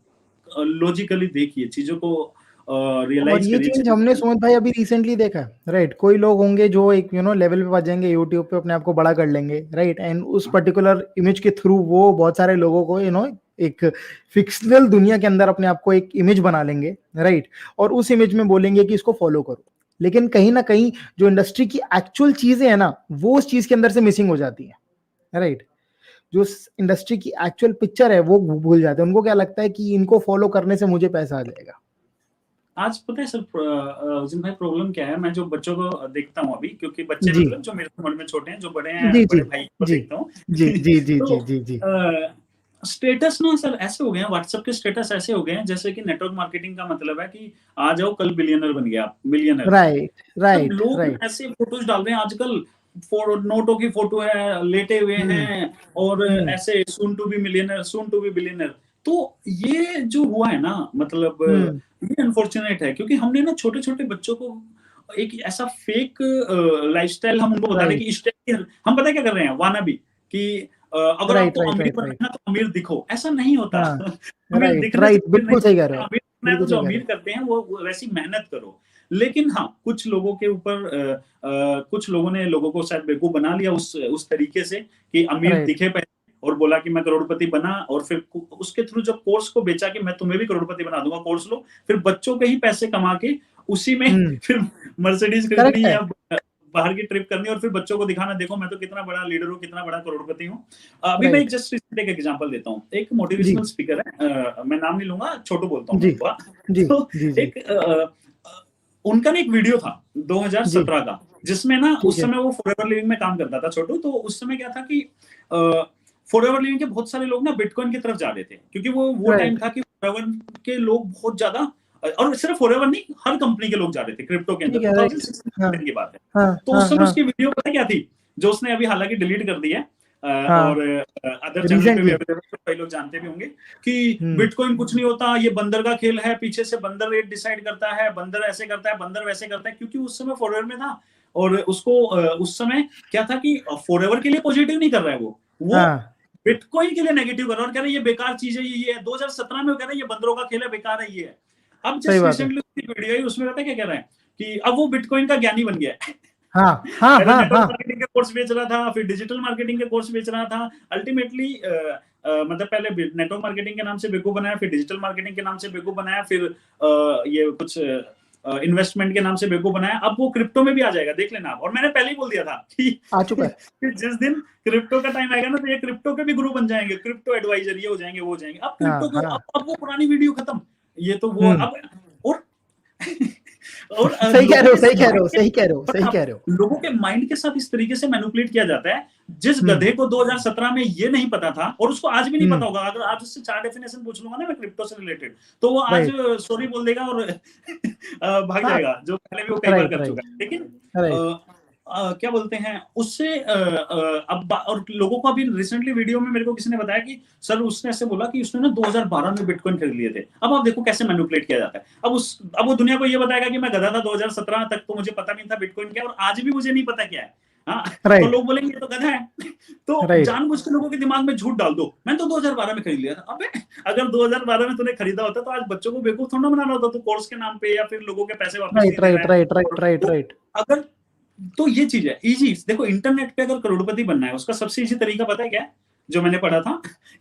लॉजिकली देखिए चीजों को, रियलाइज और ये चीज हमने सुमित भाई अभी रिसेंटली देखा है, राइट। कोई लोग होंगे जो एक लेवल पे पहुंच जाएंगे, यूट्यूब पे अपने आप को बड़ा कर लेंगे, राइट, एंड उस पर्टिकुलर इमेज के थ्रू वो बहुत सारे लोगों को एक फिक्शनल दुनिया के अंदर अपने आप को एक इमेज बना लेंगे, राइट, और उस इमेज में बोलेंगे कि इसको फॉलो करो। लेकिन कहीं ना कहीं जो इंडस्ट्री की एक्चुअल चीजें है ना, वो उस चीज के अंदर से मिसिंग हो जाती है, राइट। जो इंडस्ट्री की एक्चुअल पिक्चर है वो भूल जाते हैं। उनको क्या लगता है कि इनको फॉलो करने से मुझे पैसा आ जाएगा। आज पता है सर भाई प्रॉब्लम क्या है, मैं जो बच्चों को देखता हूँ अभी, क्योंकि बच्चे मतलब जो मेरे उम्र में छोटे हैं, जो बड़े हैं, बड़े भाई को देखता हूँ, तो स्टेटस ना सर ऐसे हो गए हैं, व्हाट्सएप के स्टेटस ऐसे हो गए हैं जैसे कि नेटवर्क मार्केटिंग का मतलब है कि आ जाओ कल बिलियनर बन गया, मिलियनर। राइट लोग ऐसे फोटोज डाल रहे हैं आजकल, नोटों की फोटो है, लेटे हुए हैं, और ऐसे soon to be millionaire, soon to be billionaire. तो ये जो हुआ है ना, मतलब ये अनफॉर्चुनेट है, क्योंकि हमने ना छोटे छोटे बच्चों को एक ऐसा फेक लाइफस्टाइल हम उनको बता रहे हैं कि इस टाइप हम पता क्या कर रहे हैं, वाना भी कि अगर आपको अमीर बनना है तो अमीर दिखो। ऐसा नहीं होता। अमीर दिखना बिल्कुल सही कह रहे हो। अमीर जो अमीर करते हैं वो वैसी मेहनत करो। लेकिन हाँ, कुछ लोगों के ऊपर कुछ लोगों ने लोगों को शायद बेवकूफ बना लिया उस तरीके से कि अमीर दिखे पहले और बोला कि मैं करोड़पति बना, और फिर उसके थ्रू जब कोर्स को बेचा कि मैं तुम्हें भी करोड़पति बना दूंगा, कोर्स लो, फिर बच्चों के ही पैसे कमा के उसी में फिर मर्सिडीज खरीदनी या बाहर की ट्रिप करनी, और फिर बच्चों को दिखाना, देखो मैं तो कितना बड़ा लीडर हूँ, कितना बड़ा करोड़पति हूँ। अभी मैं जस्ट एक एग्जांपल देता हूँ। एक मोटिवेशनल स्पीकर है, मैं नाम नहीं लूंगा, छोटू बोलता हूँ। तो एक उनका ना एक वीडियो था 2017 का, जिसमें ना उस समय वो फॉरएवर लिविंग में काम करता था छोटू। तो उस समय क्या था कि फॉरएवर लिविंग के बहुत सारे लोग ना बिटकॉइन की तरफ जा रहे थे, क्योंकि वो टाइम था कि फॉरएवर के लोग बहुत ज्यादा, और सिर्फ फॉरएवर नहीं, हर कंपनी के लोग जा रहे थे क्रिप्टो के अंदर। 2016 की बात है। तो उस समय उसकी वीडियो पता क्या थी, जो उसने अभी हालांकि डिलीट कर दी है, और अदर चैनल पे भी अवेलेबल, कई लोग जानते भी होंगे कि बिटकॉइन कुछ नहीं होता, ये बंदर का खेल है, पीछे से बंदर रेट डिसाइड करता है, बंदर ऐसे करता है, बंदर वैसे करता है। क्योंकि उस समय फॉरएवर में था, और उसको उस समय क्या था कि फॉरएवर के लिए पॉजिटिव नहीं कर रहा है, वो बिटकॉइन के लिए नेगेटिव कर रहा है, और कह रहा है ये बेकार चीज है, ये है। 2017 में कह रहा है ये बंदरों का खेल है, बेकार है, ये है। अब जस्ट रिसेंटली वीडियो आई, उसमें पता है क्या कह रहा है कि अब वो बिटकॉइन का ज्ञानी बन गया है। नेटवर्क मार्केटिंग के कोर्स बेच रहा था, फिर डिजिटल मार्केटिंग के कोर्स बेच रहा था। अल्टीमेटली मतलब पहले नेटवर्क मार्केटिंग के नाम से बेवकूफ बनाया, फिर डिजिटल मार्केटिंग के नाम से बेवकूफ बनाया, फिर ये कुछ इन्वेस्टमेंट के नाम से बेवकूफ बनाया। अब वो क्रिप्टो में भी आ जाएगा, देख लेना। और मैंने पहले ही बोल दिया था कि आ चुका है। जिस दिन क्रिप्टो का टाइम आएगा ना, तो ये क्रिप्टो के भी गुरु बन जाएंगे, क्रिप्टो एडवाइजर, ये हो जाएंगे, वो हो जाएंगे। अब क्रिप्टो के अब वो पुरानी वीडियो खत्म, ये तो वो अब और सही कह रहे हो। लोगों के माइंड के साथ इस तरीके से मैनिपुलेट किया जाता है। जिस गधे को 2017 में ये नहीं पता था, और उसको आज भी नहीं पता होगा, अगर आज उससे 4 डेफिनेशन पूछ लूंगा ना मैं क्रिप्टो से रिलेटेड, तो वो आज सॉरी बोल देगा और भाग जाएगा, जो पहले भी वो कई बार कर चुका है। लेकिन क्या बोलते हैं उससे अब, और लोगों को अभी रिसेंटली वीडियो में मेरे को किसी ने बताया कि सर उसने ऐसे बोला कि उसने ना 2012 में बिटकॉइन खरीद लिए थे। अब आप देखो कैसे मैनिपुलेट किया जाता है। अब वो दुनिया को ये बताएगा कि मैं गधा था 2017 तक, तो मुझे पता नहीं था बिटकॉइन क्या, और आज भी मुझे नहीं पता क्या है। तो लोग बोलेंगे तो गधा है। तो जानबूझ के लोगों के दिमाग में झूठ डाल दो, मैंने तो 2012 में खरीद लिया था। अबे अगर 2012 में तूने खरीदा होता तो आज बच्चों को बेवकूफ थोड़ा बनाना होता, तो कोर्स के नाम पे, या फिर लोगों के पैसे वापस राइट। अगर तो ये चीज है इजी। देखो इंटरनेट पे अगर करोड़पति बनना है, उसका सबसे इजी तरीका पता है क्या है, जो मैंने पढ़ा था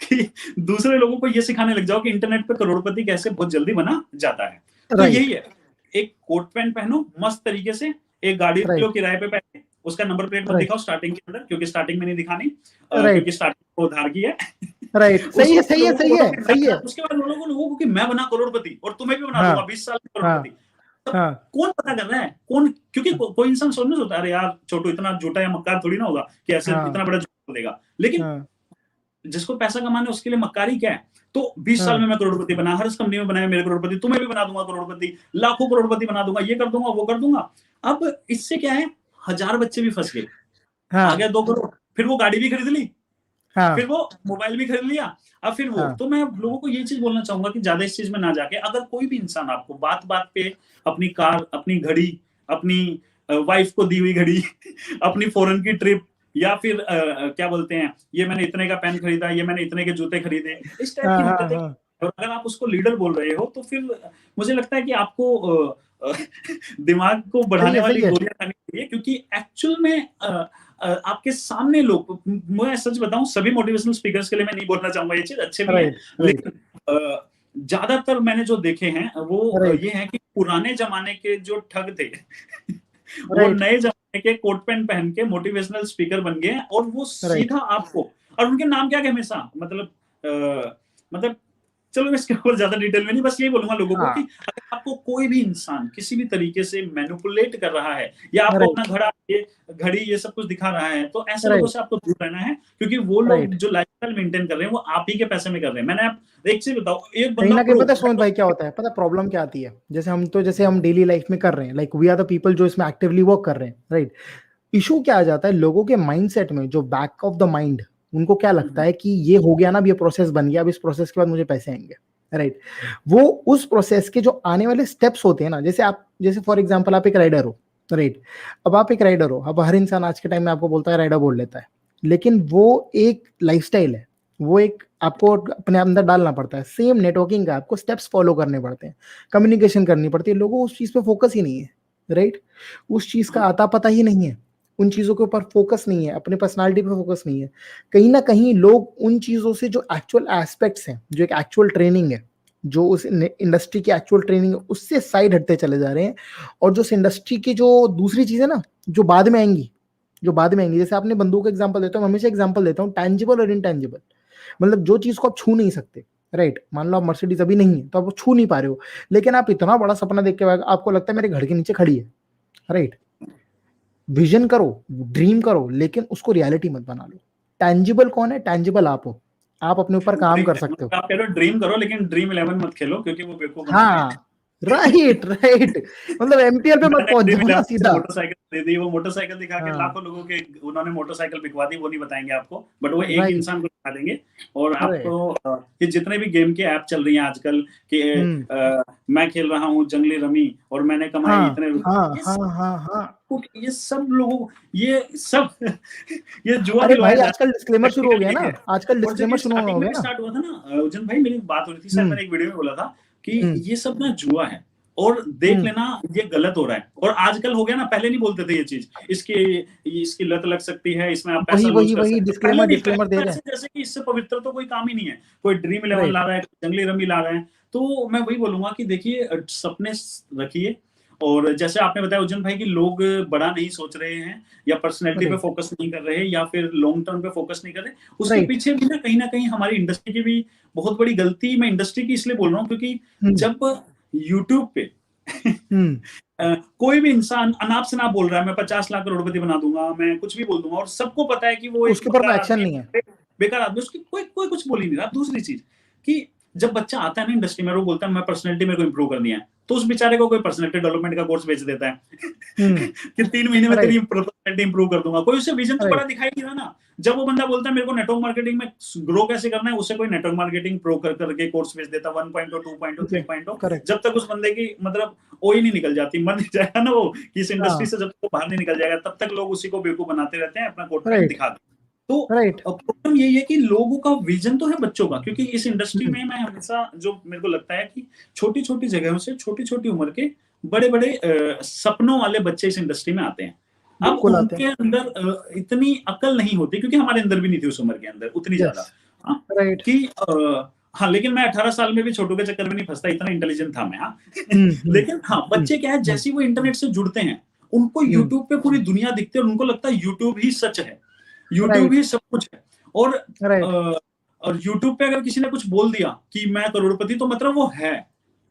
कि दूसरे लोगों को ये सिखाने लग जाओ कि इंटरनेट पे करोड़पति कैसे बहुत जल्दी बना जाता है। तो यही है, एक कोट पैंट पहनो मस्त तरीके से, एक गाड़ी लो किराए पे पहले, उसका नंबर प्लेट मत दिखाओ स्टार्टिंग के अंदर, क्योंकि स्टार्टिंग में नहीं दिखानी, क्योंकि स्टार्टिंग को उधार की है। सही है। उसके बाद लोगों को कि मैं बना करोड़पति और तुम्हें भी बना दूंगा 20 साल में करोड़पति। कौन पता कर रहा है कौन, क्योंकि कोई इंसान सोचने सोचता है अरे यार छोटू इतना झूठा या मक्कार थोड़ी ना होगा कि ऐसे इतना बड़ा झूठ बोलेगा। लेकिन जिसको पैसा कमाना है उसके लिए मक्कारी क्या है। तो 20 साल में मैं करोड़पति बना, हर कंपनी में बनाया मेरे करोड़पति, तुम्हें भी बना दूंगा करोड़पति, लाखों करोड़पति बना दूंगा, ये कर दूंगा, वो कर दूंगा। अब इससे क्या है, 1000 बच्चे भी फंस गए, आ गया 2 करोड़, फिर वो गाड़ी भी खरीद ली, फिर वो मोबाइल भी खरीद लिया, अब फिर वो। तो मैं लोगों को ये चीज बोलना चाहूंगा कि ज्यादा इस चीज में ना जाके, अगर कोई भी इंसान आपको बात बात पे अपनी कार, अपनी घड़ी, अपनी वाइफ को दी हुई घड़ी, अपनी फॉरेन की ट्रिप, या फिर क्या बोलते हैं ये मैंने इतने का पेन खरीदा, ये मैंने इतने के जूते खरीदे, इस टाइप की हरकतें, और अगर आप उसको लीडर बोल रहे हो, तो फिर मुझे लगता है कि आपको दिमाग को बढ़ाने वाली गोलियां खानी चाहिए। क्योंकि एक्चुअल में आपके सामने लोग, मैं सच बताऊं, सभी मोटिवेशनल स्पीकर्स के लिए मैं नहीं बोलना चाहूंगा ये चीज, अच्छे भी हैं, लेकिन ज्यादातर मैंने जो देखे हैं वो ये है कि पुराने जमाने के जो ठग थे वो नए जमाने के कोट पैंट पहन के मोटिवेशनल स्पीकर बन गए, और वो सीधा आपको, और उनके नाम क्या है हमेशा, मतलब चलो इसके ऊपर ज्यादा डिटेल में नहीं, बस यही बोलूंगा लोगों को कि अगर आपको कोई भी इंसान किसी भी तरीके से मैनिपुलेट कर रहा है, या आपको अपना घड़ी ये सब कुछ दिखा रहा है, तो ऐसे लोगों से आपको दूर रहना है। क्योंकि वो लोग जो लाइफस्टाइल मेंटेन कर रहे हैं वो आप ही के पैसे में कर रहे हैं। मैंने आप एक चीज बताओ, एक बंदा पता सुमन भाई क्या होता है, पता प्रॉब्लम क्या आती है, जैसे हम डेली लाइफ में कर रहे हैं, like we are the people जो इसमें एक्टिवली वर्क कर रहे हैं, राइट। इशू क्या आ जाता है, लोगों के माइंडसेट में, जो बैक ऑफ द माइंड, उनको क्या लगता है कि ये हो गया ना, अब ये प्रोसेस बन गया, अब इस प्रोसेस के बाद मुझे पैसे आएंगे, राइट। वो उस प्रोसेस के जो आने वाले स्टेप्स होते हैं ना, जैसे फॉर एग्जांपल आप एक राइडर हो, राइट। अब आप एक राइडर हो, अब हर इंसान आज के टाइम में आपको बोलता है राइडर बोल लेता है, लेकिन वो एक लाइफस्टाइल है, वो एक आपको अपने अंदर डालना पड़ता है। सेम नेटवर्किंग का आपको स्टेप्स फॉलो करने पड़ते हैं, कम्युनिकेशन करनी पड़ती है। लोगों को उस चीज पे फोकस ही नहीं है, राइट। उस चीज का आता पता ही नहीं है, उन चीजों के ऊपर फोकस नहीं है, अपने पर्सनालिटी पे फोकस नहीं है। कहीं ना कहीं लोग उन चीजों से, जो एक्चुअल एस्पेक्ट्स हैं, जो एक एक्चुअल ट्रेनिंग है, जो उस इंडस्ट्री की एक्चुअल ट्रेनिंग है, उससे साइड हटते चले जा रहे हैं। और जो इंडस्ट्री की जो दूसरी चीज है ना, जो बाद में आएंगी, जैसे आपने बंदूक का एग्जांपल देता हूँ, हमेशा एग्जांपल देता हूँ, टैंजिबल और इनटैंजिबल। मतलब जो चीज को आप छू नहीं सकते, राइट। मान लो आप मर्सिडीज अभी नहीं है तो आप छू नहीं पा रहे हो, लेकिन आप इतना बड़ा सपना देख के आपको लगता है मेरे घर के नीचे खड़ी है, राइट। विजन करो, ड्रीम करो, लेकिन उसको रियलिटी मत बना लो, टैंजिबल कौन है? टैंजिबल आप हो, आप अपने ऊपर काम कर सकते हो। आप कह रहे हो ड्रीम करो, लेकिन ड्रीम 11 मत खेलो, क्योंकि वो बेवकूफ बनाते हैं। हाँ, राइट राइट, मतलब एमपीएल पे मत पहुंच जाओ ना सीधा। मोटरसाइकिल दे दी, वो मोटरसाइकिल दिखा के हाँ, लाखों लोगों के उन्होंने मोटरसाइकिल बिकवा दी, वो नहीं बताएंगे आपको, बट वो एक राइट इंसान को दिखा देंगे। और राइट। आपको ये जितने भी गेम के ऐप चल रही हैं आजकल कि मैं खेल रहा हूँ जंगली रमी और मैंने कमाए हाँ इतने हाँ ये हाँ हाँ हाँ। ये सब लोगों ये सब ये जुआ अरे खिलवाया भाई जा रहा आजकल है, डिस्क्लेमर शुरू हो प्रैक्टिकल गया ना, ये है। आजकल और जब ये डिस्क्लेमर शुरू हो स्टार्टिंग में गया भी ना। स्टार्ट हुआ था ना उज्जैन भाई, मेरी बात हो रही थी, शायद मैंने एक वीडियो में बोला था कि ये सब ना जुआ है और देख लेना ये गलत हो रहा है। और आजकल हो गया ना, पहले नहीं बोलते थे ये चीज, इसकी लत लग सकती है, इसमें आप पैसा वही लूज वही कर वही सकते हो। पहले डिस्क्लेमर नहीं, डिस्क्लेमर दे पहले रहे ऐसे हैं। जैसे कि इससे पवित्र तो कोई काम ही नहीं है, कोई ड्रीम 11 राइट ला रहा है, जंगली रमी ला रहे हैं। तो मैं वही बोलूंगा कि देखिए सपने रखिए, और जैसे आपने बताया उज्जैन भाई कि लोग बड़ा नहीं सोच रहे हैं या पर्सनैलिटी पे राइट फोकस नहीं कर रहे या फिर लॉन्ग टर्म पे फोकस नहीं कर रहे, उसके राइट। पीछे भी ना कहीं हमारी इंडस्ट्री की भी बहुत बड़ी गलती। मैं इंडस्ट्री की इसलिए बोल रहा हूँ क्योंकि जब यूट्यूब पे कोई भी इंसान अनाप शनाप बोल रहा है, मैं 50 लाख करोड़पति बना दूंगा, मैं कुछ भी बोल दूंगा, और सबको पता है कि वो एक उसके ऊपर बेकार एक्शन आदमी नहीं है। है, बेकार आदमी, उसकी कोई कुछ बोल ही नहीं रहा। दूसरी चीज कि जब बच्चा आता है ना इंडस्ट्री में, वो बोलता है मैं पर्सनैलिटी मेरे को इंप्रूव करनी है, तो उस बेचारे को कोई पर्सनैलिटी डेवलपमेंट का कोर्स बेच देता है कि 3 महीने में तेरी राइट पर्सनैलिटी इंप्रूव कर दूंगा। कोई उसे विजन तो बड़ा राइट दिखाई नहीं रहा ना। जब वो बंदा बोलता है मेरे को नेटवर्क मार्केटिंग में ग्रो कैसे करना है, उसे कोई नेटवर्क मार्केटिंग प्रो करके कोर्स बेच देता, 1.0 2.0 3.0। करेक्ट। जब तक उस बंदे की मतलब वो ही नहीं निकल जाती, मर नहीं जाएगा ना वो कि इस इंडस्ट्री से, जब तक वो बाहर नहीं निकल जाएगा तब तक लोग उसी को बेवकूफ बनाते रहते हैं, अपना कोट पैंट राइट दिखा दो। तो राइट। प्रॉब्लम यही है कि लोगों का विजन तो है बच्चों का, क्योंकि इस इंडस्ट्री में मैं हमेशा जो मेरे को लगता है कि छोटी छोटी जगहों से छोटी छोटी उम्र के बड़े बड़े सपनों वाले बच्चे इस इंडस्ट्री में आते हैं। अब बिल्कुल आते उनके अंदर इतनी अकल नहीं होती, क्योंकि हमारे अंदर भी नहीं थी उस उम्र के अंदर उतनी हैं। यस। ज्यादा। हाँ, राइट। कि हाँ, लेकिन मैं 18 साल में भी छोटू के चक्कर में नहीं फंसता, इतना इंटेलिजेंट था मैं। हाँ लेकिन हाँ, बच्चे क्या है, जैसे ही वो इंटरनेट से जुड़ते हैं उनको यूट्यूब पे पूरी दुनिया दिखती है और उनको लगता है यूट्यूब ही सच है, यूट्यूब राइट ही सब कुछ है। और राइट और यूट्यूब पे अगर किसी ने कुछ बोल दिया कि मैं करोड़पति, तो मतलब वो है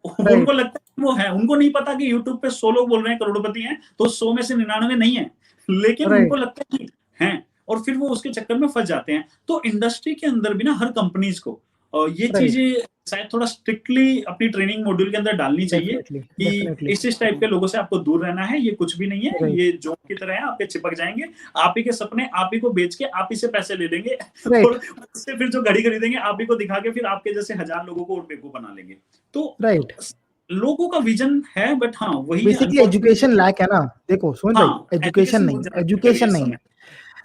उनको राइट लगता है कि वो है। उनको नहीं पता कि यूट्यूब पे 100 लोग बोल रहे हैं करोड़पति हैं, तो 100 में से 99 नहीं है, लेकिन उनको राइट। लगता है कि हैं, और फिर वो उसके चक्कर में फंस जाते हैं। तो इंडस्ट्री के अंदर भी ना हर कंपनीज को ये राइट। चीजें शायद थोड़ा स्ट्रिक्टली अपनी ट्रेनिंग मॉड्यूल के अंदर डालनी चाहिए डेफिनेटली कि डेफिनेटली। इस टाइप के लोगों से आपको दूर रहना है, ये कुछ भी नहीं है, राइट ये जोक की तरह है, आपके चिपक जाएंगे, आप ही के सपने आप ही को बेच के आप ही से पैसे ले लेंगे और राइट उससे फिर जो घड़ी खरीदेंगे आप ही को दिखा के फिर आपके जैसे 1000 लोगों को और बेवकूफ बना लेंगे। तो राइट। लोगों का विजन है, बट हाँ वही है बेसिकली एजुकेशन अनफॉर्चुनेटली। लैक है ना। देखो सुमन भाई, हाँ, एजुकेशन एजुकेशन नहीं बहुत है, ज्यादा कट गई एजुकेशन इस नहीं है। समय,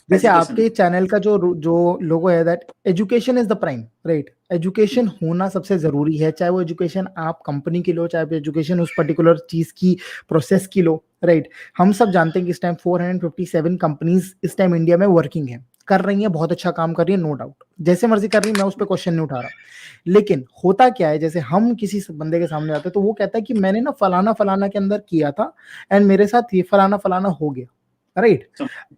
जैसे एजुकेशन आपके चैनल का जो जो लोगो है that education is the prime, right. Education होना सबसे जरूरी है, चाहे वो एजुकेशन आप कंपनी की लो, चाहे एजुकेशन उस पर्टिकुलर चीज की प्रोसेस की लो, राइट। हम सब जानते हैं कि इस टाइम 457 कंपनीज इस टाइम इंडिया में वर्किंग है, कर रही है, बहुत अच्छा काम कर रही है, नो डाउट, जैसे मर्जी कर रही है, मैं उस पर क्वेश्चन नहीं उठा रहा। लेकिन होता क्या है, जैसे हम किसी बंदे के सामने आते हैं तो वो कहता है कि मैंने ना फलाना फलाना के अंदर किया था एंड मेरे साथ ये फलाना फलाना हो गया, राइट।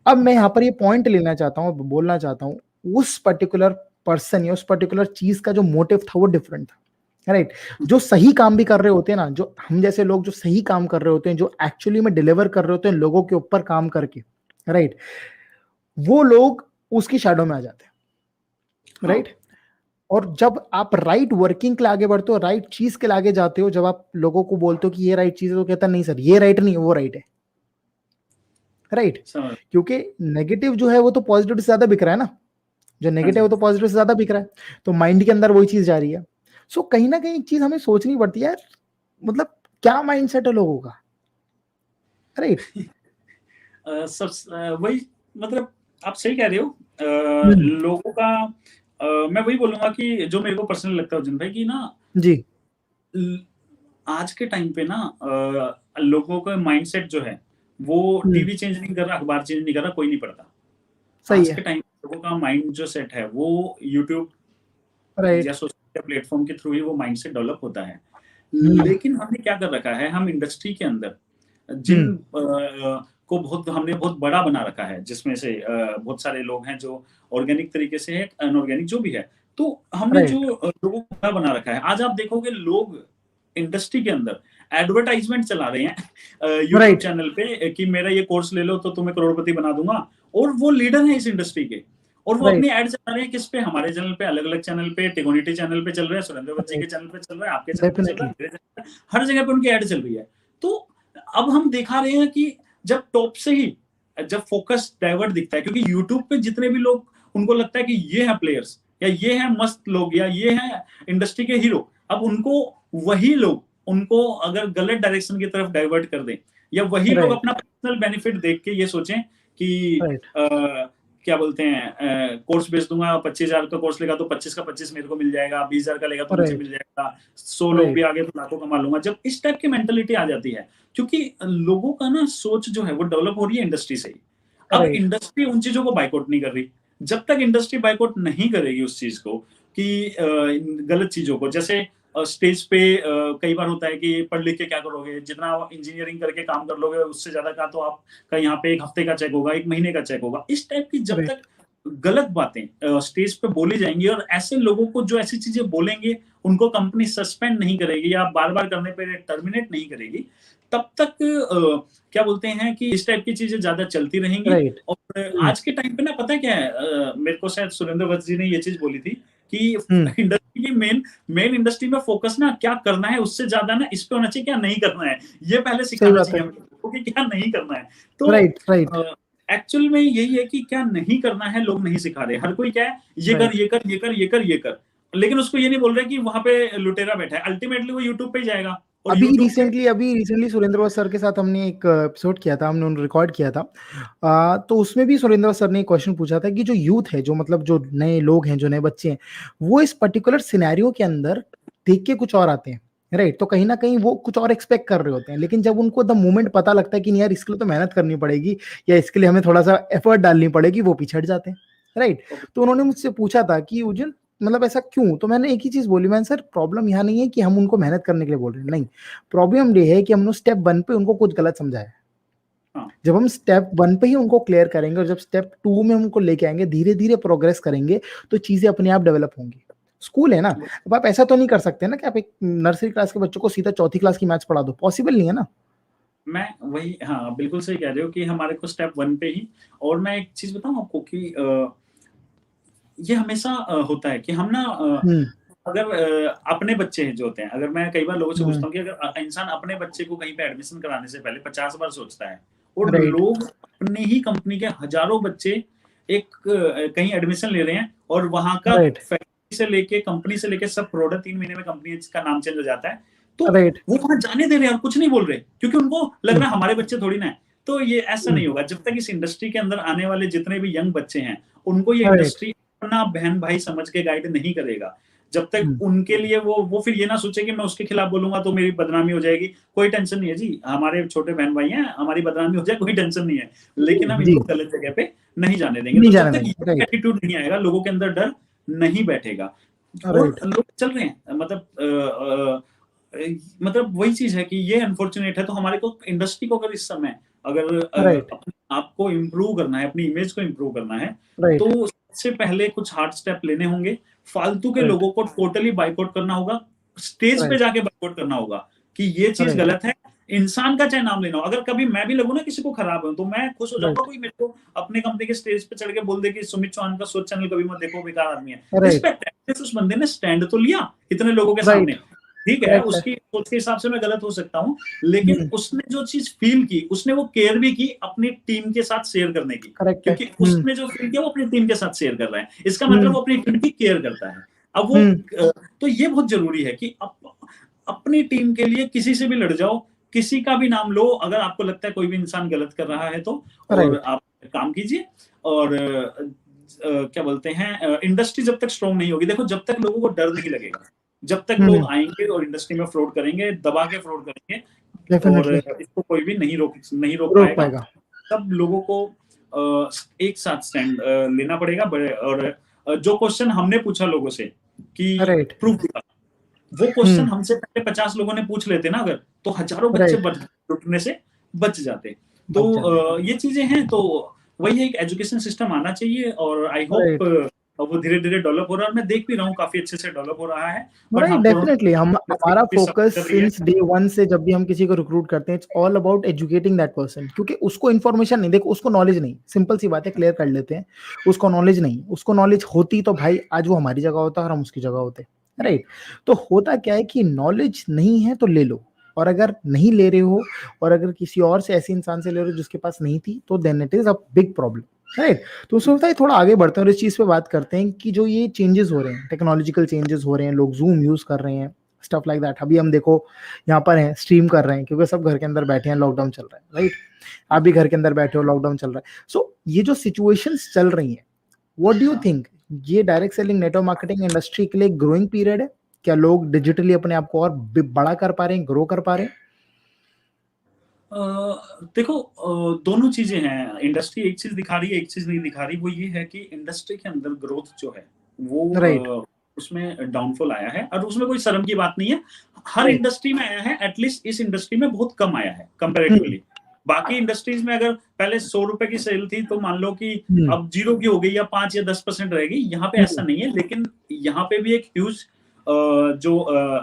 अब मैं यहाँ पर ये पॉइंट लेना चाहता हूँ, बोलना चाहता हूँ, उस पर्टिकुलर पर्सन या उस पर्टिकुलर चीज का जो मोटिव था वो डिफरेंट था, राइट। जो सही काम भी कर रहे होते हैं ना, जो हम जैसे लोग जो सही काम कर रहे होते हैं, जो एक्चुअली में डिलीवर कर रहे होते हैं लोगों के ऊपर काम करके, राइट, वो लोग उसकी शैडो में आ जाते हैं, राइट। और जब आप राइट वर्किंग के लिए आगे बढ़ते हो, राइट चीज के लिए आगे जाते हो, जब आप लोगों को बोलते हो कि ये राइट चीज है, तो कहता नहीं सर ये राइट नहीं है, वो राइट है, राइट। क्योंकि नेगेटिव जो है वो तो पॉजिटिव से ज्यादा बिक रहा है ना, जो नेगेटिव है वो तो पॉजिटिव से ज्यादा बिक रहा है, तो माइंड के अंदर वही चीज जा रही है। सो कहीं ना कहीं एक चीज हमें सोचनी पड़ती है यार, मतलब क्या माइंडसेट है लोगों का, राइट। सब वही, मतलब आप सही कह रहे हो। लोगों का मैं वही बोलूंगा कि जो मेरे को पर्सनल लगता है अर्जुन भाई की ना, जी आज के टाइम पे ना लोगों का माइंडसेट जो है वो टीवी चेंज नहीं कर रहा, अखबार चेंज नहीं कर रहा, कोई नहीं पढ़ता। सही आज है, के टाइम लोगों का माइंड जो सेट है वो यूट्यूब या राइट। सोशल प्लेटफॉर्म के थ्रू ही वो माइंडसेट डेवलप होता है। लेकिन हमने क्या कर रखा है, हम इंडस्ट्री के अंदर जिन को हमने बहुत बड़ा बना रखा है, जिसमें से बहुत सारे लोग हैं जो ऑर्गेनिक तरीके से है, अनऑर्गेनिक जो भी है, तो हमने जो राइट लोगों को बड़ा बना रखा है। आज आप देखोगे लोग इंडस्ट्री के अंदर एडवर्टाइजमेंट चला रहे हैं यूट्यूब चैनल पे कि मेरा ये कोर्स ले लो तो तुम्हें करोड़पति बना दूंगा, और वो लीडर है इस इंडस्ट्री के, और वो अपनी एड चला रहे हैं किस पे, हमारे चैनल पे, अलग अलग चैनल पे, टिगोनिटी चैनल पे चल रहे हैं, सुरेंद्र बच्ची के चैनल पे चल रहा है, आपके चैनल पे चल रहा है, मेरे चैनल पे, हर जगह पे उनकी एड चल रही है। तो अब हम दिखा रहे हैं कि जब टॉप से ही जब फोकस डाइवर्ट दिखता है, क्योंकि यूट्यूब पे जितने भी लोग उनको लगता है कि ये है प्लेयर्स या ये है मस्त लोग या ये है इंडस्ट्री के हीरो, अब उनको वही लोग उनको अगर गलत डायरेक्शन की तरफ डाइवर्ट कर दें, या वही लोग अपना पर्सनल बेनिफिट देख के ये सोचें कि क्या बोलते हैं कोर्स बेच दूंगा, 25,000 का कोर्स लेगा तो 25 का 25 मेरे को मिल जाएगा, 20,000 का लेगा तो मुझे मिल जाएगा, 100 लोग भी आगे तो लाखों कमा लूंगा। जब इस टाइप की मेंटलिटी आ जाती है, क्योंकि लोगों का ना सोच जो है वो डेवलप हो रही है इंडस्ट्री से ही। अब इंडस्ट्री उन चीजों को बाइकआउट नहीं कर रही। जब तक इंडस्ट्री बाइकआउट नहीं करेगी उस चीज को कि गलत चीजों को, जैसे स्टेज पे कई बार होता है कि पढ़ लिख के क्या करोगे, जितना इंजीनियरिंग करके काम कर लोगे उससे ज्यादा का तो आपका यहाँ पे 1 हफ्ते का चेक होगा, 1 महीने का चेक होगा। इस टाइप की जब तक गलत बातें स्टेज पे बोली जाएंगी और ऐसे लोगों को जो ऐसी चीजें बोलेंगे उनको कंपनी सस्पेंड नहीं करेगी या बार बार करने पे टर्मिनेट नहीं करेगी, तब तक क्या बोलते हैं कि इस टाइप की चीजें ज्यादा चलती रहेंगी। और आज के टाइम पे ना पता है क्या है, मेरे को शायद सुरेंद्र वत्स जी ने ये चीज बोली थी कि इंडस्ट्री की मेन इंडस्ट्री में फोकस ना क्या करना है उससे ज्यादा ना इस पे होना चाहिए क्या नहीं करना है, ये पहले सिखाना चाहिए हमको कि क्या नहीं करना है। तो एक्चुअल में यही है कि क्या नहीं करना है लोग नहीं सिखा रहे, हर कोई क्या है ये कर ये कर ये कर ये कर ये कर, लेकिन उसको ये नहीं बोल रहे कि वहां पे लुटेरा बैठा है, अल्टीमेटली वो यूट्यूब पे जाएगा। अभी रिसेंटली सुरेंद्र वत्स सर के साथ हमने एक एपिसोड किया था, हमने रिकॉर्ड किया था, तो उसमें भी सुरेंद्र वत्स सर ने एक क्वेश्चन पूछा था कि जो यूथ है, जो मतलब जो नए लोग हैं, जो नए बच्चे हैं, वो इस पर्टिकुलर सिनेरियो के अंदर देख के कुछ और आते हैं, राइट। तो कहीं ना कहीं वो कुछ और एक्सपेक्ट कर रहे होते हैं, लेकिन जब उनको द मोमेंट पता लगता है कि नहीं यार इसके लिए तो मेहनत करनी पड़ेगी या इसके लिए हमें थोड़ा सा एफर्ट डालनी पड़ेगी, वो पीछे हट जाते हैं, राइट। तो उन्होंने मुझसे पूछा था कि उज्जैन मतलब ऐसा क्यों, तो मैंने एक ही चीज बोली, मैंने सर प्रॉब्लम यहाँ नहीं है कि हम उनको मेहनत करने के लिए बोल रहे हैं, नहीं, प्रॉब्लम ये है कि हमने स्टेप 1 पे उनको कुछ गलत समझाया। जब हम स्टेप 1 पे ही उनको क्लियर करेंगे और जब स्टेप 2 में उनको लेके आएंगे, धीरे धीरे प्रोग्रेस करेंगे, तो चीजें अपने आप डेवलप होंगी। स्कूल है ना, अब आप ऐसा तो नहीं कर सकते ना कि आप एक नर्सरी क्लास के बच्चों को सीधा चौथी क्लास की मैथ्स पढ़ा दो, पॉसिबल नहीं है ना। मैं वही, हाँ बिल्कुल सही कह रहे हो कि हमारे को स्टेप 1 पे ही, और मैं एक चीज बताऊं आपको कि ये हमेशा होता है कि हम ना अगर अपने बच्चे जो होते हैं, अगर मैं कई बार लोगों से पूछता हूँ कि अगर इंसान अपने बच्चे को कहीं पे एडमिशन कराने से पहले 50 बार सोचता है, और लोग अपने ही कंपनी के हजारों बच्चे एक कहीं एडमिशन ले रहे हैं और वहां का फैक्ट्री से लेके कंपनी से लेके सब प्रोडक्ट 3 महीने में कंपनी का नाम चेंज हो जाता है, तो वो वहां जाने दे रहे हैं और कुछ नहीं बोल रहे, क्योंकि उनको लग रहा है हमारे बच्चे थोड़ी ना है। तो ये ऐसा नहीं होगा जब तक इस इंडस्ट्री के अंदर आने वाले जितने भी यंग बच्चे हैं उनको ये इंडस्ट्री अपना बहन भाई समझ के गाइड नहीं करेगा, जब तक उनके लिए वो फिर ये ना सोचे कि मैं उसके खिलाफ बोलूंगा तो मेरी बदनामी हो जाएगी। कोई टेंशन नहीं है जी, हमारे छोटे बहन भाई हैं, हमारी बदनामी हो जाए कोई टेंशन नहीं है, लेकिन हम इनको गलत जगह पे नहीं जाने देंगे। तो जब तक ये एटीट्यूड नहीं आएगा, लोगों के अंदर डर नहीं बैठेगा, और लोग चल रहे हैं मतलब वही चीज है कि ये अनफॉर्चुनेट है। तो हमारे को इंडस्ट्री को अगर इस समय अगर अपने आप को इम्प्रूव करना है, अपनी इमेज को इम्प्रूव करना है, तो सबसे पहले कुछ हार्ड स्टेप लेने होंगे, फालतू के लोगों को टोटली बाइकआउट करना होगा, स्टेज पे जाके बाइकआउट करना होगा कि ये चीज गलत है। इंसान का चाहे नाम लेना हो, अगर कभी मैं भी लगूं ना किसी को खराब हो तो मैं खुश हो जाऊंगा, कोई मेरे को अपने कंपनी के स्टेज पे चढ़ के बोल दे कि सुमित चौहान का सोच चैनल कभी मत देखो, बेकार आदमी है। रिस्पेक्ट है, उस बंदे ने स्टैंड तो लिया इतने लोगों के सामने, ठीक है, उसकी सोच के हिसाब से मैं गलत हो सकता हूँ, लेकिन उसने जो चीज फील की, उसने वो केयर भी की अपनी टीम के साथ शेयर करने की, क्योंकि उसने जो फील किया वो अपनी टीम के साथ शेयर कर रहा है, इसका मतलब वो अपनी टीम की केयर करता है। अब वो तो ये बहुत जरूरी है कि अपनी टीम के लिए किसी से भी लड़ जाओ, किसी का भी नाम लो, अगर आपको लगता है कोई भी इंसान गलत कर रहा है तो, और आप काम कीजिए। और क्या बोलते हैं, इंडस्ट्री जब तक स्ट्रॉन्ग नहीं होगी, देखो जब तक लोगों को डर नहीं लगेगा, जब तक लोग आएंगे और इंडस्ट्री में फ्रॉड करेंगे, दबा के फ्रॉड करेंगे, और इसको कोई भी नहीं रोक पाएगा। सब लोगों को एक साथ स्टैंड लेना पड़ेगा। और जो क्वेश्चन हमने पूछा लोगों से कि प्रूफ दिखा, वो क्वेश्चन हमसे पहले 50 लोगों ने पूछ लेते ना अगर, तो हजारों बच्चे लुटने से बच जाते। तो ये चीजें हैं, तो वही एक एजुकेशन सिस्टम आना चाहिए, और आई होप और वो धीरे धीरे डेवलप हो रहा है और मैं देख भी रहा हूँ काफी अच्छे से डेवलप हो रहा है। राइट, डेफिनेटली हमारा फोकस सिंस डे वन से जब भी हम किसी को रिक्रूट करते हैं, it's all about educating that person, क्योंकि उसको इन्फॉर्मेशन नहीं, देखो उसको नॉलेज नहीं, सिंपल सी बात है, क्लियर कर लेते हैं, उसको नॉलेज नहीं, उसको नॉलेज होती तो भाई आज वो हमारी जगह होता और हम उसकी जगह होते, राइट। तो होता क्या है कि नॉलेज नहीं है तो ले लो, और अगर नहीं ले रहे हो और अगर किसी और से, ऐसे इंसान से ले रहे हो जिसके पास नहीं थी, तो then it is a big problem, right. तो सोचता है थोड़ा आगे बढ़ते हैं और इस चीज पे बात करते हैं कि जो ये चेंजेस हो रहे हैं, टेक्नोलॉजिकल चेंजेस हो रहे हैं, लोग जूम यूज कर रहे हैं, स्टफ लाइक दैट। अभी हम देखो यहाँ पर हैं, स्ट्रीम कर रहे हैं क्योंकि सब घर के अंदर बैठे हैं, लॉकडाउन चल रहा है, राइट। आप भी घर के अंदर बैठे हो, लॉकडाउन चल रहा है। सो ये जो सिचुएशंस चल रही हैं, व्हाट डू यू थिंक, ये direct selling, network marketing industry के लिए ग्रोइंग पीरियड है? क्या लोग डिजिटली अपने आप को और बड़ा कर पा रहे हैं, ग्रो कर पा रहे हैं? देखो, दोनों चीजें हैं। इंडस्ट्री एक चीज दिखा रही है, एक चीज नहीं दिखा रही। वो ये है कि इंडस्ट्री के अंदर ग्रोथ जो है वो राइट, उसमें डाउनफॉल आया है, और उसमें कोई शर्म की बात नहीं है। हर इंडस्ट्री में आया है, एटलीस्ट इस इंडस्ट्री में बहुत कम आया है कंपैरेटिवली। बाकी इंडस्ट्रीज में अगर पहले 100 रुपए की सेल थी तो मान लो कि अब 0 की हो गई या 5 या 10% रहेगी। यहाँ पे ऐसा नहीं है, लेकिन यहाँ पे भी एक ह्यूज जो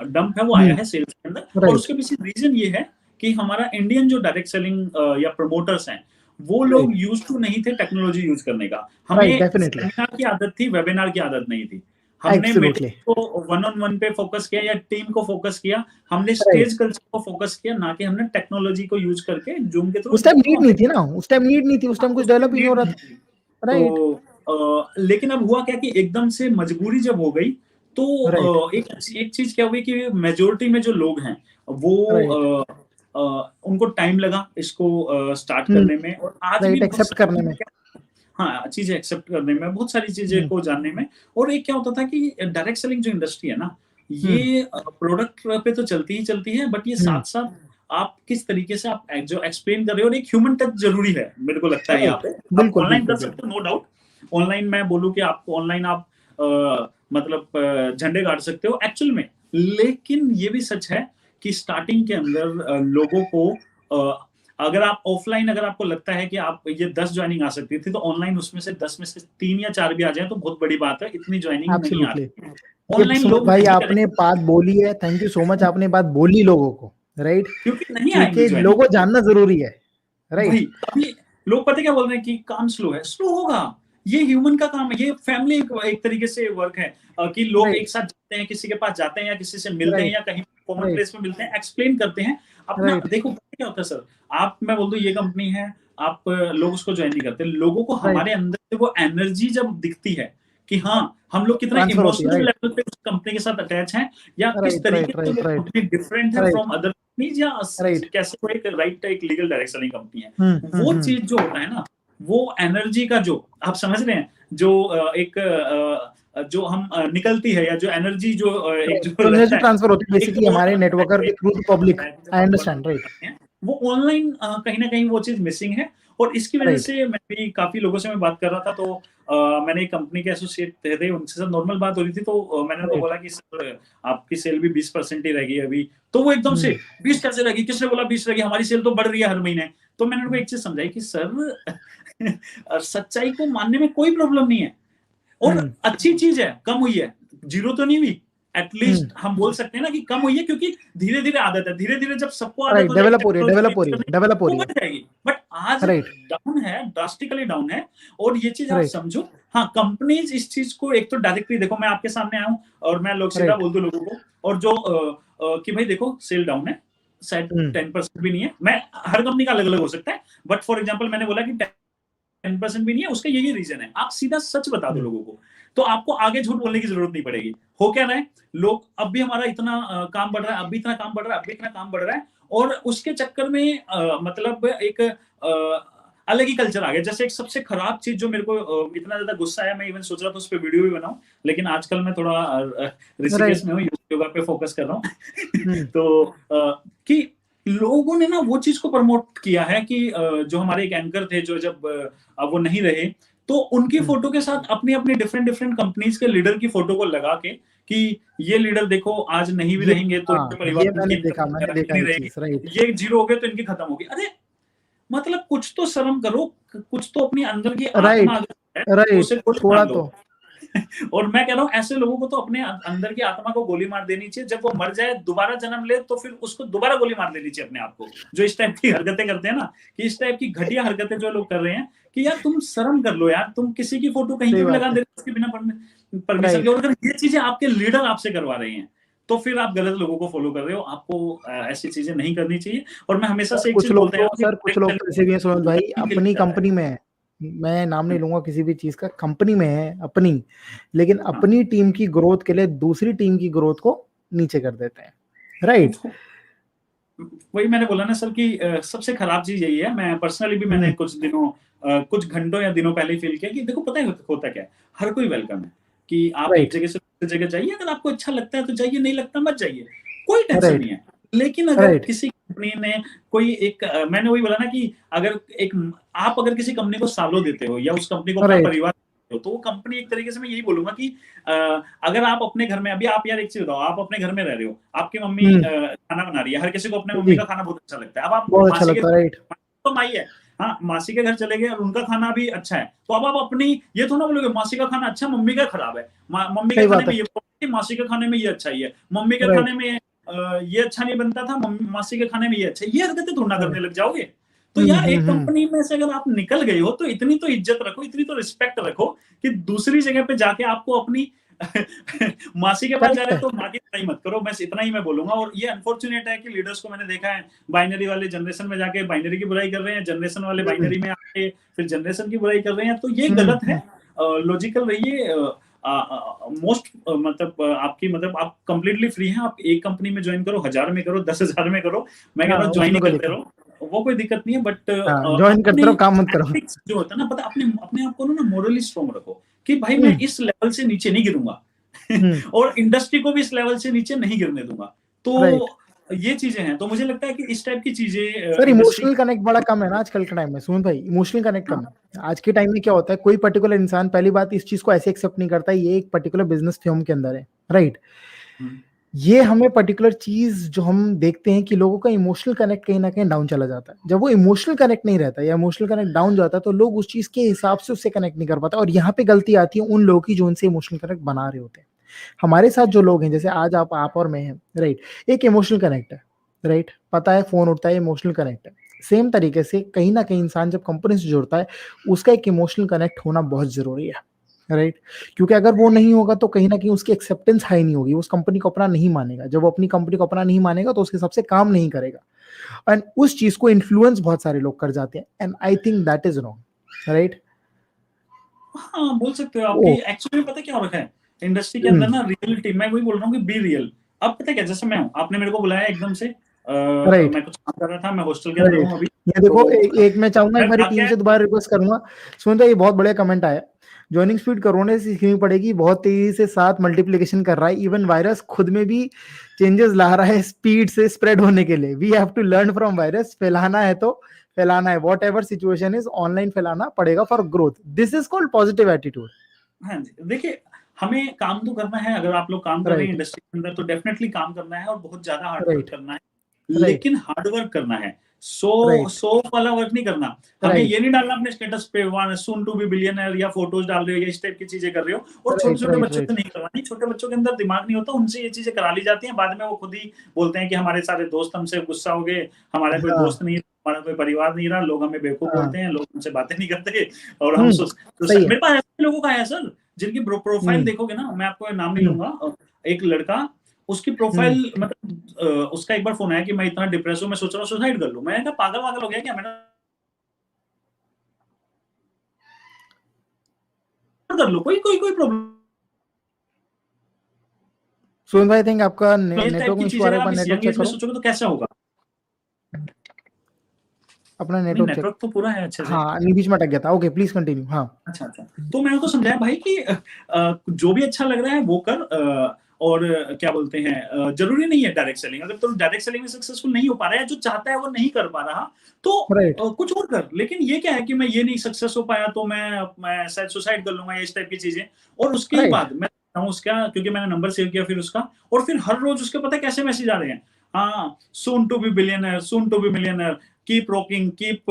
डंप है वो आया है सेल्स के अंदर। और उसके पीछे रीजन ये है कि हमारा इंडियन जो डायरेक्ट सेलिंग या प्रमोटर्स हैं, वो लोग यूज टू नहीं थे टेक्नोलॉजी यूज करने का। हमें सेमिनार की आदत थी, वेबिनार की आदत नहीं थी। हमने मीटिंग को वन ऑन वन पे फोकस किया या टीम को फोकस किया, हमने स्टेज कल्चर को फोकस किया, ना कि हमने टेक्नोलॉजी को यूज करके जूम के थ्रू। उस टाइम नीड नहीं थी ना, उस टाइम नीड नहीं थी, उस टाइम कुछ डेवलप ही नहीं हो रहा था, राइट। तो लेकिन अब हुआ क्या कि एकदम से मजबूरी जब हो गई तो एक चीज क्या हुई कि मेजोरिटी में जो लोग हैं वो उनको टाइम लगा इसको स्टार्ट करने में, और आज भी एक्सेप्ट करने में, हाँ, चीजें एक्सेप्ट करने में, बहुत सारी चीजें को जानने में। और एक क्या होता था कि डायरेक्ट सेलिंग जो इंडस्ट्री है ना, ये प्रोडक्ट पे तो चलती ही चलती है, बट ये साथ साथ आप किस तरीके से आप जो एक्सप्लेन कर रहे हो, और एक ह्यूमन टच जरूरी है, मेरे को लगता है यहाँ पे। ऑनलाइन कर सकते हो, नो डाउट। ऑनलाइन मैं बोलूँ कि आपको ऑनलाइन आप मतलब झंडे गाड़ सकते हो एक्चुअल में, लेकिन ये भी सच है कि स्टार्टिंग के अंदर लोगों को अगर आप ऑफलाइन, अगर आपको लगता है कि आप ये 10 ज्वाइनिंग आ सकती थी, तो ऑनलाइन उसमें से 10 में से 3 या 4 भी आ जाए तो बहुत बड़ी बात है। इतनी ज्वाइनिंग नहीं आती ऑनलाइन लोग। भाई आपने बात बोली है, थैंक यू सो मच, आपने बात बोली लोगों को, राइट, क्योंकि लोगों को जानना जरूरी है, राइट। अभी लोग पता क्या बोल रहे हैं कि काम स्लो है, स्लो होगा, ये ह्यूमन का काम है, ये फैमिली एक तरीके से वर्क है कि लोग एक साथ जाते हैं, किसी के पास जाते हैं या किसी से मिलते हैं या कहीं कॉमन प्लेस में मिलते हैं, एक्सप्लेन करते हैं अपना। देखो क्या होता है सर, आप, मैं बोल दूं ये कंपनी है, आप लोग उसको ज्वाइन नहीं करते। लोगों को हमारे अंदर से वो एनर्जी जब दिखती है कि हाँ हम लोग कितना इमोशनल लेवल पे उस कंपनी के साथ अटैच हैं, या किस तरीके से वो कंपनी डिफरेंट है फ्रॉम अदर कंपनीज, या कैसे वो एक लीगल डायरेक्ट सेलिंग कंपनी है। वो चीज जो होता है ना, वो एनर्जी का जो आप समझ रहे हैं, जो एक जो हम निकलती है, या जो एनर्जी जो एक जो ट्रांसफर होती है बेसिकली हमारे नेटवर्कर के through public, I understand, right. वो ऑनलाइन कहीं ना कहीं वो चीज मिसिंग है। और इसकी वजह से मैं भी काफी लोगों से मैं बात कर रहा था, तो मैंने एक कंपनी के एसोसिएट थे, उनसे सब नॉर्मल बात हो रही थी, तो मैंने उनको बोला कि सर आपकी सेल भी 20% ही रहेगी अभी। तो वो एकदम से 20 कैसे रहेगी, किसने बोला 20 रहेगी, हमारी सेल तो बढ़ रही है हर महीने। तो मैंने उनको एक चीज समझाई कि सर सच्चाई को मानने में कोई प्रॉब्लम नहीं है, और अच्छी चीज है कम हुई है, 0 तो नहीं हुई, एटलीस्ट हम बोल सकते हैं ना कि कम हुई है, क्योंकि धीरे धीरे आदत है, धीरे धीरे जब सबको आदत हो डेवलप हो रही है, जाएगी। बट आज डाउन है, ड्रास्टिकली डाउन है। और ये चीज आप समझो, हाँ, कंपनीज इस चीज को एक तो डायरेक्टली, देखो मैं आपके सामने आया हूं और मैं लोग सीधा बोल दूं लोगों को, और जो कि भाई देखो सेल डाउन है, शायद 10% भी नहीं है। मैं हर कंपनी का अलग अलग हो सकता है, बट फॉर एग्जाम्पल मैंने बोला कि 10% भी नहीं है, उसका यही रीजन है। आप सीधा सच बता दो लोगों को, तो आपको आगे झूठ बोलने की जरूरत नहीं पड़ेगी। हो क्या रहा है, लोग अब भी हमारा इतना काम बढ़ रहा है, अब भी इतना काम बढ़ रहा है, अब भी इतना काम बढ़ रहा है, और उसके चक्कर में मतलब एक अलग ही कल्चर आ गया। जैसे एक सबसे खराब चीज जो मेरे को इतना ज्यादा गुस्सा आया, मैं इवन सोच रहा था उस पर वीडियो भी बनाऊं, लेकिन आजकल मैं थोड़ा ऋषिकेश में हूँ, योगा पे फोकस कर रहा हूँ। तो कि लोगों ने ना वो चीज को प्रमोट किया है कि जो हमारे एक एंकर थे, जो जब अब वो नहीं रहे, तो उनकी फोटो के साथ अपनी अपनी डिफरेंट डिफरेंट कंपनीज के लीडर की फोटो को लगा के कि ये लीडर देखो आज नहीं भी रहेंगे तो इनके परिवार मैंने देखा, ये 0 हो गए तो इनकी खत्म होगी। अरे मतलब कुछ तो शर्म करो, कुछ तो अपनी अंदर की आत्मा थोड़ा तो और मैं कह रहा हूँ ऐसे लोगों को तो अपने अंदर की आत्मा को गोली मार देनी चाहिए, जब वो मर जाए दोबारा जन्म ले तो फिर उसको दोबारा गोली मार देनी चाहिए अपने आप को, जो इस टाइप की हरकतें करते हैं ना, कि इस टाइप की घटिया हरकतें जो लोग कर रहे हैं, कि यार तुम शर्म कर लो यार, तुम किसी की फोटो कहीं पे भी लगा दे रहे हो उसके बिना परमिशन के, और अगर ये चीजें आपके लीडर आपसे करवा रहे हैं तो फिर आप गलत लोगों को फॉलो कर रहे हो, आपको ऐसी चीजें नहीं करनी चाहिए। और मैं हमेशा से एक कुछ चीज लोग बोलते तो हैं सर, कुछ लोग तो ऐसे भी हैं सुमन भाई, अपनी कंपनी में है, मैं नाम नहीं लूंगा किसी भी चीज का, कंपनी में है अपनी, लेकिन अपनी टीम की ग्रोथ के लिए दूसरी टीम की ग्रोथ को नीचे कर देते हैं, राइट? वही मैंने बोला ना सर कि सबसे खराब चीज यही है। मैं पर्सनली भी मैंने कुछ दिनों कुछ घंटों या दिनों पहले फील किया कि देखो पता है होता क्या है, हर कोई वेलकम है, कि आप एक जगह से दूसरी जगह जाइए, अगर आपको अच्छा लगता है तो जाइए, नहीं लगता मत जाइए, कोई टेंशन नहीं है। लेकिन अगर किसी कंपनी ने कोई एक मैंने वही बोला ना कि अगर आप अगर किसी कंपनी को सालों देते हो या उस कंपनी को अपना परिवार देते हो, तो वो कंपनी एक तरीके से मैं यही बोलूंगा कि अगर आप अपने घर में, अभी आप यार एक चीज बताओ, आप अपने घर में रह रहे हो, आपकी मम्मी खाना बना रही है, हर किसी को अपने मम्मी का खाना बहुत अच्छा लगता है, अब आप बहुत अच्छा मासी के लगता है, राइट? तो माई है, हाँ मासी के घर चले गए और उनका खाना भी अच्छा है, तो अब आप अपनी ये तो ना बोलोगे मासी का खाना अच्छा मम्मी का खराब है, मम्मी के खाने में ये मासी के खाने में ये अच्छा ही है, मम्मी के खाने में ये अच्छा नहीं बनता था, मासी के खाने में ये अच्छा, ये हरकतें थोड़ा करने लग जाओगे। तो यार एक कंपनी में से अगर आप निकल गए हो तो इतनी तो इज्जत रखो, इतनी तो रिस्पेक्ट रखो कि दूसरी जगह पे जाके आपको अपनी मासी के पास जा रहे हो तो माँ की लड़ाई मत करो, बस इतना ही मैं बोलूंगा। और ये अनफॉर्चुनेट है कि लीडर्स को मैंने देखा है बाइनरी वाले जनरेशन में जाके बाइनरी की बुराई कर रहे हैं, जनरेशन वाले बाइनरी में आके फिर जनरेशन की बुराई कर रहे हैं, तो ये गलत है। लॉजिकल रहिए, मोस्ट मतलब आपकी मतलब आप कंप्लीटली फ्री हैं, आप एक कंपनी में ज्वाइन करो, 1000 में करो, 10,000 में करो, मैं कह रहा हूँ ज्वाइन ही करते रहो, वो कोई दिक्कत नहीं है, बट ज्वाइन करते रहो, काम मत करो। जो होता है ना, पता अपने अपने आप को ना मोरली स्ट्रॉन्ग रखो कि भाई मैं इस लेवल से नीचे नहीं गिरूंगा और इंडस्ट्री को भी इस लेवल से नीचे नहीं गिरने दूंगा। तो ये चीजें हैं, तो मुझे लगता है कि इस टाइप की चीजें सर इमोशनल कनेक्ट बड़ा कम है ना आजकल के टाइम में सुमन भाई, इमोशनल कनेक्ट कम है आज के टाइम में। क्या होता है, कोई पर्टिकुलर इंसान पहली बात इस चीज को ऐसे एक्सेप्ट नहीं करता, ये एक पर्टिकुलर बिजनेस फर्म के अंदर है, राइट? ये हमें पर्टिकुलर चीज जो हम देखते हैं कि लोगों का इमोशनल कनेक्ट कहीं ना कहीं डाउन चला जाता है। जब वो इमोशनल कनेक्ट नहीं रहता या इमोशनल कनेक्ट डाउन जाता है तो लोग उस चीज के हिसाब से उससे कनेक्ट नहीं कर पाते, और यहाँ पे गलती आती है उन लोगों की जो उनसे इमोशनल कनेक्ट बना रहे होते हैं। हमारे साथ जो लोग हैं, जैसे आज आप और मैं हैं, राइट, एक इमोशनल कनेक्ट है, राइट, पता है फोन उठता है, इमोशनल कनेक्ट है। सेम तरीके से कहीं ना कहीं इंसान जब कंपनी से जुड़ता है उसका एक इमोशनल कनेक्ट होना बहुत जरूरी है, राइट? क्योंकि अगर वो नहीं होगा तो कहीं ना कहीं उसकी एक्सेप्टेंस हाई नहीं होगी, उस कंपनी को अपना नहीं मानेगा, जब वो अपनी कंपनी को अपना नहीं मानेगा तो उसके हिसाब से काम नहीं करेगा, एंड उस चीज को इन्फ्लुएंस बहुत सारे लोग कर जाते हैं, and I think that is wrong, right? हाँ बोल सकते हो आपकी एक्चुअली पता क्या हो रखा है इंडस्ट्री के अंदर ना, रियलिटी, मैं वही बोल रहा हूँ कि बी रियल। अब पता क्या, जैसे मैं हूँ, आपने मेरे को बुलाया एकदम से, मैं कुछ काम कर रहा था, मैं हॉस्टल के अंदर हूँ अभी, ये देखो एक मैं चाहूंगा एक बारी टीम से दोबारा रिक्वेस्ट करूंगा, सुनता ये बहुत बढ़िया कमेंट आया, ज्वाइनिंग स्पीड कोरोना से सीखनी पड़ेगी, बहुत तेजी से साथ मल्टीप्लिकेशन कर रहा है, इवन वायरस खुद में भी चेंजेस ला रहा है स्पीड से स्प्रेड होने के लिए। We have to learn from virus, फैलाना है तो फैलाना है, whatever situation is, online फैलाना पड़ेगा for growth, this is called positive attitude. हाँ जी, देखिए हमें काम तो करना है, अगर आप लोग काम कर रहे हैं इंडस्ट्री के अंदर तो डेफिनेटली काम करना है और बहुत ज्यादा हार्ड वर्क करना है, लेकिन हार्ड वर्क करना है, सो वाला वर्क नहीं करना। हमें ये नहीं डालना अपने स्टेटस पे one soon to be billionaire या फोटोज डाल रहे हो या इस टाइप की चीजें कर रहे हो, और छोटे छोटे बच्चों से नहीं करवानी, छोटे बच्चों के अंदर दिमाग नहीं होता, उनसे ये चीजें करा ली जाती हैं, बाद में वो खुद ही बोलते हैं कि हमारे सारे दोस्त हमसे गुस्सा हो गए, हमारा कोई दोस्त नहीं, हमारा कोई परिवार नहीं रहा, लोग हमें बेवकूफ बोलते हैं, लोग हमसे बातें नहीं करते, और हम मेरे पास ऐसे लोगों का है सर, जिनकी प्रोफाइल देखोगे ना, मैं आपको नाम नहीं लूंगा, एक लड़का, उसकी प्रोफाइल मतलब उसका एक बार फोन आया कि मैं इतना डिप्रेस हूं, मैं सोच रहा हूँ सुसाइड कर लूं, मैंने कहा पागल वागल हो गया क्या, मैंने कर लो, कोई कोई कोई प्रॉब्लम। सुन भाई, थिंक आपका नेटवर्क में इशू आ रहा है, नेटवर्क चेक करो, सोचोगे तो कैसा होगा, अपना नेटवर्क तो पूरा है अच्छे से। हाँ, बीच में अटक गया था, ओके प्लीज कंटिन्यू। हाँ अच्छा, तो मैंने तो समझाया भाई कि जो भी अच्छा लग रहा है वो कर, और क्या बोलते हैं, जरूरी नहीं है डायरेक्ट सेलिंग, अगर तुम डायरेक्ट सेलिंग में सक्सेसफुल नहीं हो पा रहा है, जो चाहता है वो नहीं कर पा रहा, तो कुछ और कर। लेकिन ये क्या है कि मैं ये नहीं सक्सेस हो पाया तो मैं शायद सुसाइड कर लूंगा, इस टाइप की चीजें। और उसके बाद मैं उसका, क्योंकि मैंने नंबर सेव किया फिर उसका, और फिर हर रोज उसके पता कैसे मैसेज आ रहे हैं, हाँ soon to be billionaire, soon to be millionaire, keep rocking, keep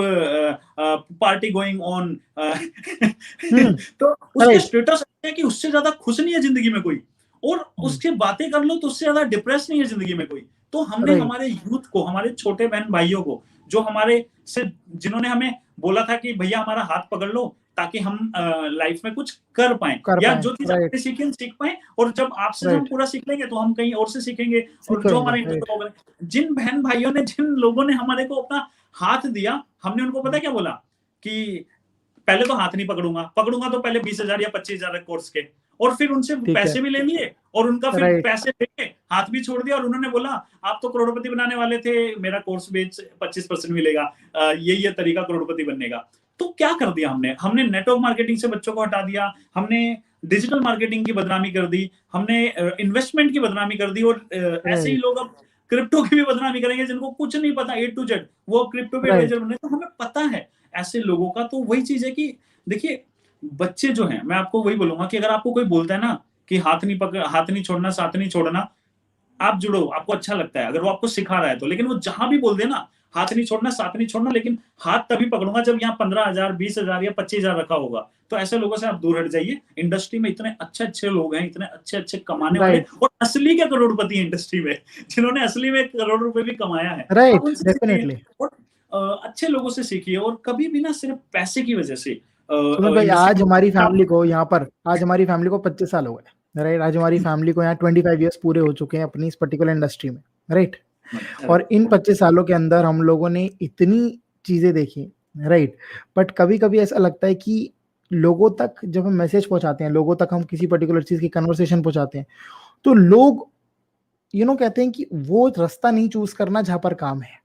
party going on. तो उसके स्टेटस है कि उससे ज्यादा खुश नहीं है जिंदगी में कोई, और उसके बातें कर लो तो उससे ज्यादा डिप्रेस नहीं है जिंदगी में कोई। तो हमने हमारे यूथ को, हमारे छोटे बहन भाइयों को, जो हमारे से, जिन्होंने हमें बोला था कि भैया हमारा हाथ पकड़ लो ताकि हम लाइफ में कुछ कर पाएं, या जो चीज आपने सीखी सीख पाए, और जब आपसे हम पूरा सीख लेंगे तो हम कहीं और से सीखेंगे, और जो हमारे इंटरेस्ट होगा। जिन बहन भाइयों ने, जिन लोगों ने हमारे को अपना हाथ दिया, हमने उनको पता क्या बोला कि पहले तो हाथ नहीं पकड़ूंगा तो पहले 20,000 या 25,000 कोर्स के, और फिर उनसे पैसे भी ले लिए, और उनका फिर पैसे लेके हाथ भी छोड़ दिया, और उन्होंने बोला आप तो करोड़पति बनाने वाले थे, मेरा कोर्स बेच 25% मिलेगा, ये तरीका करोड़पति बनने का। तो क्या कर दिया हमने नेटवर्क मार्केटिंग से बच्चों को हटा दिया, हमने डिजिटल मार्केटिंग की बदनामी कर दी, हमने इन्वेस्टमेंट की बदनामी कर दी, और ऐसे ही लोग अब क्रिप्टो की भी बदनामी करेंगे, जिनको कुछ नहीं पता A to Z, वो क्रिप्टो के एडवाइजर बने। तो हमें पता है ऐसे लोगों का। तो वही चीज है कि देखिए, बच्चे जो हैं, मैं आपको वही बोलूंगा कि अगर आपको कोई बोलता है ना कि हाथ नहीं छोड़ना, साथ नहीं छोड़ना, आप जुड़ो, आपको अच्छा लगता है अगर वो आपको सिखा रहा है तो। लेकिन वो जहां भी बोल दे ना हाथ नहीं छोड़ना, साथ नहीं छोड़ना, लेकिन हाथ तभी पकड़ूंगा जब यहाँ 15,000, 20,000 या 25,000 रखा होगा, तो ऐसे लोगों से आप दूर हट जाइए। इंडस्ट्री में इतने अच्छे लोग हैं, इतने अच्छे कमाने वाले, और असली के करोड़पति इंडस्ट्री में, जिन्होंने असली में करोड़ रुपए भी कमाया है। डेफिनेटली। और अच्छे लोगों से सीखिए, और कभी भी ना सिर्फ पैसे की वजह से। सुमित भाई, आज हमारी फैमिली को यहाँ पर, आज हमारी फैमिली को 25 साल हो गए, राइट। आज हमारी फैमिली को यहाँ 25 ईयर्स पूरे हो चुके हैं अपनी इस पर्टिकुलर इंडस्ट्री में, राइट। और इन 25 सालों के अंदर हम लोगों ने इतनी चीजें देखी, राइट। बट कभी कभी ऐसा लगता है कि लोगों तक जब हम मैसेज पहुंचाते हैं, लोगों तक हम किसी पर्टिकुलर चीज की कन्वर्सेशन पहुंचाते हैं, तो लोग कहते हैं कि वो रास्ता नहीं चूज करना जहां पर काम है।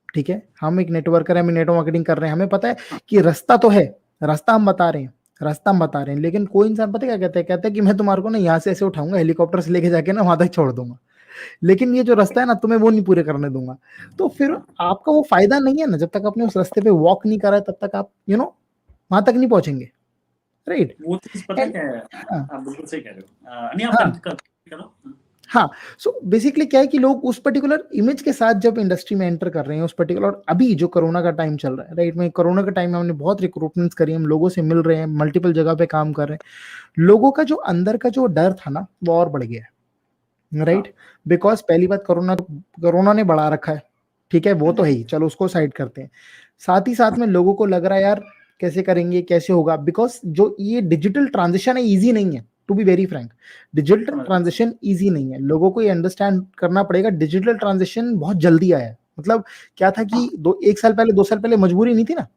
ठीक है, हम एक नेटवर्कर है, हम नेटवर्क मार्केटिंग कर रहे हैं, हमें पता है कि रास्ता तो है, रास्ता हम बता रहे हैं, लेकिन कोई इंसान पता क्या कहता है कि मैं तुम्हारे को ना यहाँ से ऐसे उठाऊंगा, हेलीकॉप्टर से लेके जाके ना वहां तक छोड़ दूंगा, लेकिन ये जो रास्ता है ना तुम्हें वो नहीं पूरे करने दूंगा। तो फिर आपका वो फायदा नहीं है ना, जब तक आपने उस रास्ते पे वॉक नहीं करा है तब तक आप वहां तक नहीं पहुंचेंगे, राइट। वो चीज पता क्या है, आप बिल्कुल सही कह रहे हो। नहीं, आप करो। हाँ, सो बेसिकली क्या है कि लोग उस पर्टिकुलर इमेज के साथ जब इंडस्ट्री में एंटर कर रहे हैं, उस पर्टिकुलर, अभी जो कोरोना का टाइम चल रहा है, राइट, में कोरोना के टाइम में हमने बहुत रिक्रूटमेंट्स करी, हम लोगों से मिल रहे हैं, मल्टीपल जगह पे काम कर रहे हैं, लोगों का जो अंदर का जो डर था ना वो और बढ़ गया है, राइट। बिकॉज पहली बात, कोरोना ने बढ़ा रखा है, ठीक है, वो तो है ही, चलो उसको साइड करते हैं। साथ ही साथ में लोगों को लग रहा है यार कैसे करेंगे, कैसे होगा, बिकॉज जो ये डिजिटल ट्रांजिशन है ईजी नहीं है, to be very frank. Digital transition easy नहीं है, लोगों को ये अंडरस्टैंड करना पड़ेगा। डिजिटल ट्रांजिशन बहुत जल्दी आया है, मतलब क्या था कि 1 साल पहले 2 साल पहले मजबूरी नहीं थी ना,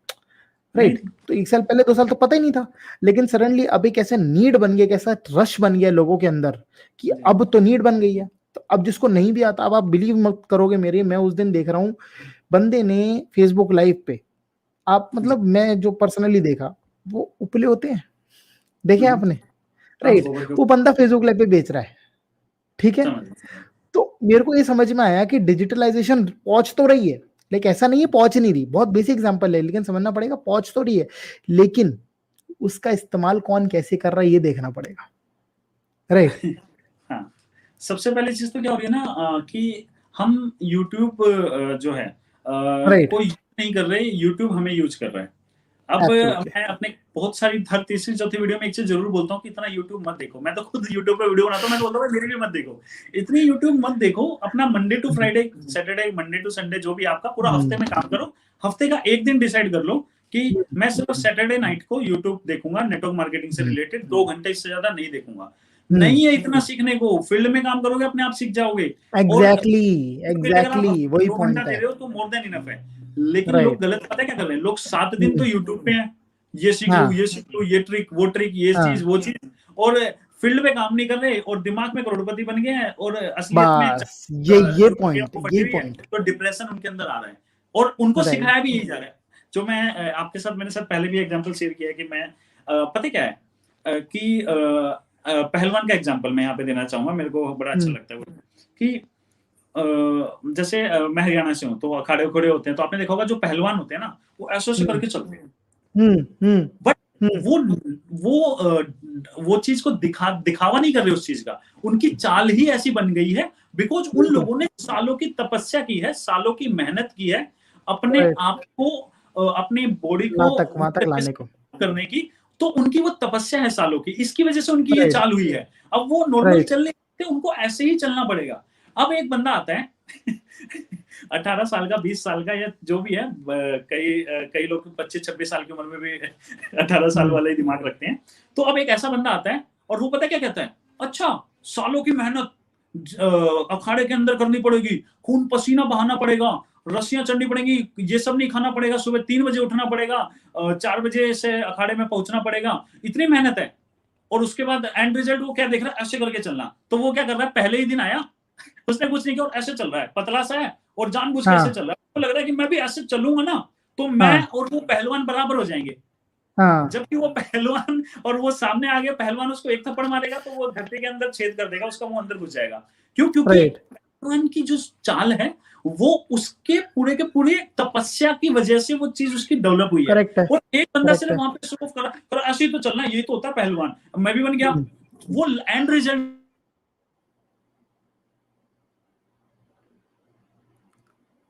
राइट। तो 1 साल पहले 2 साल तो पता ही नहीं था, लेकिन सडनली अब एक ऐसा नीड बन गया, कैसा रश बन गया लोगों के अंदर कि अब तो नीड बन गई है। तो अब जिसको नहीं भी आता, अब आप बिलीव मत करोगे मेरे, मैं उस दिन देख रहा हूँ बंदे ने फेसबुक लाइव पे, आप मतलब मैं जो पर्सनली देखा, वो उपले होते हैं, देखे आपने, राइट, वो बंदा फेसबुक लाइव पे बेच रहा है, ठीक है। तो मेरे को ये समझ में आया कि डिजिटलाइजेशन पहुंच तो रही है, लेकिन ऐसा नहीं है पहुंच नहीं रही, बहुत बेसिक एग्जांपल है, लेकिन समझना पड़ेगा पहुंच तो रही है, लेकिन उसका इस्तेमाल कौन कैसे कर रहा है ये देखना पड़ेगा, राइट। हाँ, सबसे पहली चीज तो क्या हो रही है ना कि हम YouTube जो है कोई यूज नहीं कर रहे, YouTube हमें यूज कर रहा है। अब मैं अपने बहुत सारी हर तीसरी चौथी वीडियो में एक चीज जरूर बोलता हूँ कि इतना YouTube मत देखो। मैं तो खुद YouTube पे वीडियो बनाता हूँ, मैं तो बोलता हूँ मेरी भी मत देखो, इतनी YouTube मत देखो। अपना Monday to Friday, Saturday, Monday to Sunday, जो भी आपका पूरा हफ्ते में काम करो, हफ्ते का एक दिन डिसाइड कर लो कि मैं सिर्फ सैटरडे नाइट को YouTube देखूंगा, नेटवर्क मार्केटिंग से रिलेटेड 2 घंटे, इससे ज्यादा नहीं देखूंगा। नहीं है इतना सीखने को, फील्ड में काम करोगे अपने आप सीख जाओगे। एग्जैक्टली वही पॉइंट है, तो मोर देन इनफ है। लेकिन लोग गलत पता क्या कर रहे हैं, लोग 7 दिन तो YouTube पे हैं, ये सीख लो, ये सीख लो, ये ट्रिक, वो ट्रिक, ये चीज, वो चीज, और फील्ड में काम नहीं कर रहे, और दिमाग में करोड़पति बन गए हैं, और असलियत में ये पॉइंट तो डिप्रेशन उनके अंदर आ रहा है, और उनको सिखाया भी यही जा रहा है। जो मैं आपके साथ, मैंने साथ पहले भी एग्जांपल शेयर किया है कि मैं पता क्या है कि पहलवान का एग्जांपल मैं यहाँ पे देना चाहूंगा, मेरे को बड़ा अच्छा लगता है वो, कि जैसे मैं हरियाणा से हूँ, तो अखाड़े उखड़े होते हैं, तो आपने देखा होगा जो पहलवान होते हैं ना, वो ऐसे करके चलते हैं, बट वो चीज को दिखावा नहीं कर रहे उस चीज का, उनकी चाल ही ऐसी बन गई है, बिकॉज उन लोगों ने सालों की तपस्या की है, सालों की मेहनत की है, अपने आप को अपनी बॉडी को वहां तक लाने को करने की, तो उनकी वो तपस्या है सालों की, इसकी वजह से उनकी ये चाल हुई है। अब वो नॉर्मल चल नहीं सकते, उनको ऐसे ही चलना पड़ेगा। अब एक बंदा आता है 18 साल का, 20 साल का, या जो भी है, कई लोग 25-26 साल की उम्र में भी 18 साल वाला ही दिमाग रखते हैं। तो अब एक ऐसा बंदा आता है और वो पता क्या कहता है, अच्छा सालों की मेहनत अखाड़े के अंदर करनी पड़ेगी, खून पसीना बहाना पड़ेगा, रस्सियां चढ़नी पड़ेंगी, ये सब नहीं खाना पड़ेगा, सुबह 3 बजे उठना पड़ेगा, 4 बजे से अखाड़े में पहुंचना पड़ेगा, इतनी मेहनत है। और उसके बाद एंड रिजल्ट वो क्या देख रहा है, ऐसे करके चलना। तो वो क्या कर रहा है, पहले ही दिन आया, उसने कुछ नहीं किया और ऐसे चल रहा है, पतला सा है और जानबूझ के ऐसे चल रहा है। तो लग रहा है कि मैं भी ऐसे चलूंगा ना तो मैं और वो पहलवान बराबर हो जाएंगे। जबकि वो पहलवान और वो सामने आ गया, पहलवान उसको एक थप्पड़ मारेगा तो वो धरती के अंदर छेद कर देगा, उसका मुंह अंदर घुस जाएगा। क्यों? क्योंकि पहलवान की जो चाल है वो उसके पूरे के पूरे तपस्या की वजह से वो चीज उसकी डेवलप हुई है। और एक बंदा सिर्फ वहां पे शो ऑफ करा, ऐसे ही तो चलना, यही तो होता है पहलवान, मैं भी बन गया। वो एंड रिजल्ट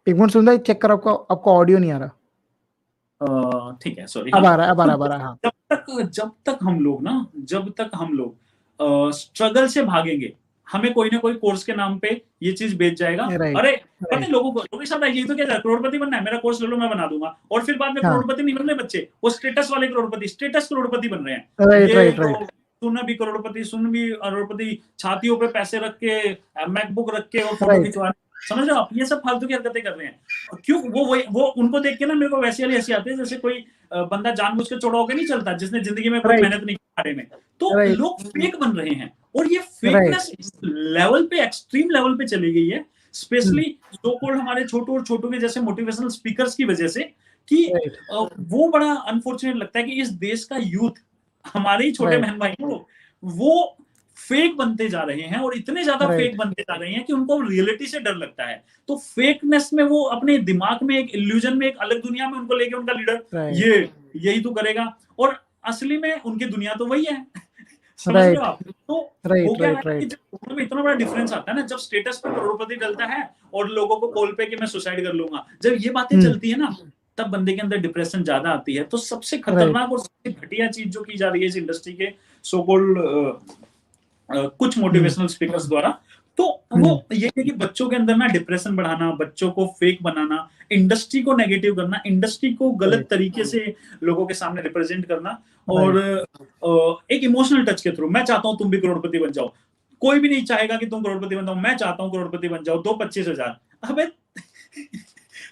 एक मिनट सुन रहा है, चेक कर, आपको ऑडियो नहीं आ रहा। ठीक है, सॉरी। अब आ रहा है। जब तक हम लोग स्ट्रगल से भागेंगे, हमें कोई ना कोई कोर्स के नाम पे ये चीज बेच जाएगा। अरे पता है लोगों के साथ यही तो क्या, करोड़पति बनना है, मेरा कोर्स ले लो, मैं बना दूंगा। और फिर बाद में करोड़पति नहीं बन रहे बच्चे, वो स्टेटस वाले करोड़पति, स्टेटस करोड़पति बन रहे हैं। सुन भी करोड़पति, छातियों पे पैसे रख के, मैकबुक रख के और फोटो खिंचवा, समझ रहे हो आप, ये सब फालतू की हरकतें कर रहे हैं। क्यों? वो उनको देख के ना मेरे को वैसी वाली हंसी आती है, जैसे कोई बंदा जानबूझ के चौड़ा होकर नहीं चलता, जिसने जिंदगी में कोई मेहनत नहीं की में। तो लोग फेक बन रहे हैं, और ये फेकनेस इस लेवल पे, एक्सट्रीम लेवल पे चली गई है, स्पेशली सो कॉल्ड हमारे छोटू के जैसे मोटिवेशनल स्पीकर्स की वजह से, कि वो बड़ा अनफॉर्चुनेट लगता है कि इस देश का यूथ, हमारे ही छोटे बहन भाई वो फेक बनते जा रहे हैं, और इतने ज्यादा फेक बनते जा रहे हैं कि उनको रियलिटी से डर लगता है। तो फेकनेस में वो अपने दिमाग में एक इल्यूजन में, एक अलग दुनिया में उनको लेके उनका लीडर यही तो करेगा, और असली में उनकी दुनिया तो वही है। समझ रहे हो आप? तो वो क्या है कि जब इतना बड़ा डिफरेंस आता है ना, जब स्टेटस पर करोड़पति डलता है और लोगों को कॉल पे कि मैं सुसाइड कर लूंगा, जब ये बातें चलती है ना, तब बंदे के अंदर डिप्रेशन ज्यादा आती है। तो सबसे खतरनाक और सबसे घटिया चीज जो की जा रही है इस इंडस्ट्री के सो कॉल्ड कुछ मोटिवेशनल स्पीकर्स द्वारा, तो वो ये है कि बच्चों के अंदर ना डिप्रेशन बढ़ाना, बच्चों को फेक बनाना, इंडस्ट्री को नेगेटिव करना, इंडस्ट्री को गलत तरीके से लोगों के सामने रिप्रेजेंट करना, और एक इमोशनल टच के थ्रू, मैं चाहता हूं तुम भी करोड़पति बन जाओ। कोई भी नहीं चाहेगा कि तुम करोड़पति बन जाओ, मैं चाहता हूं करोड़पति बन जाओ, दो 25,000। अबे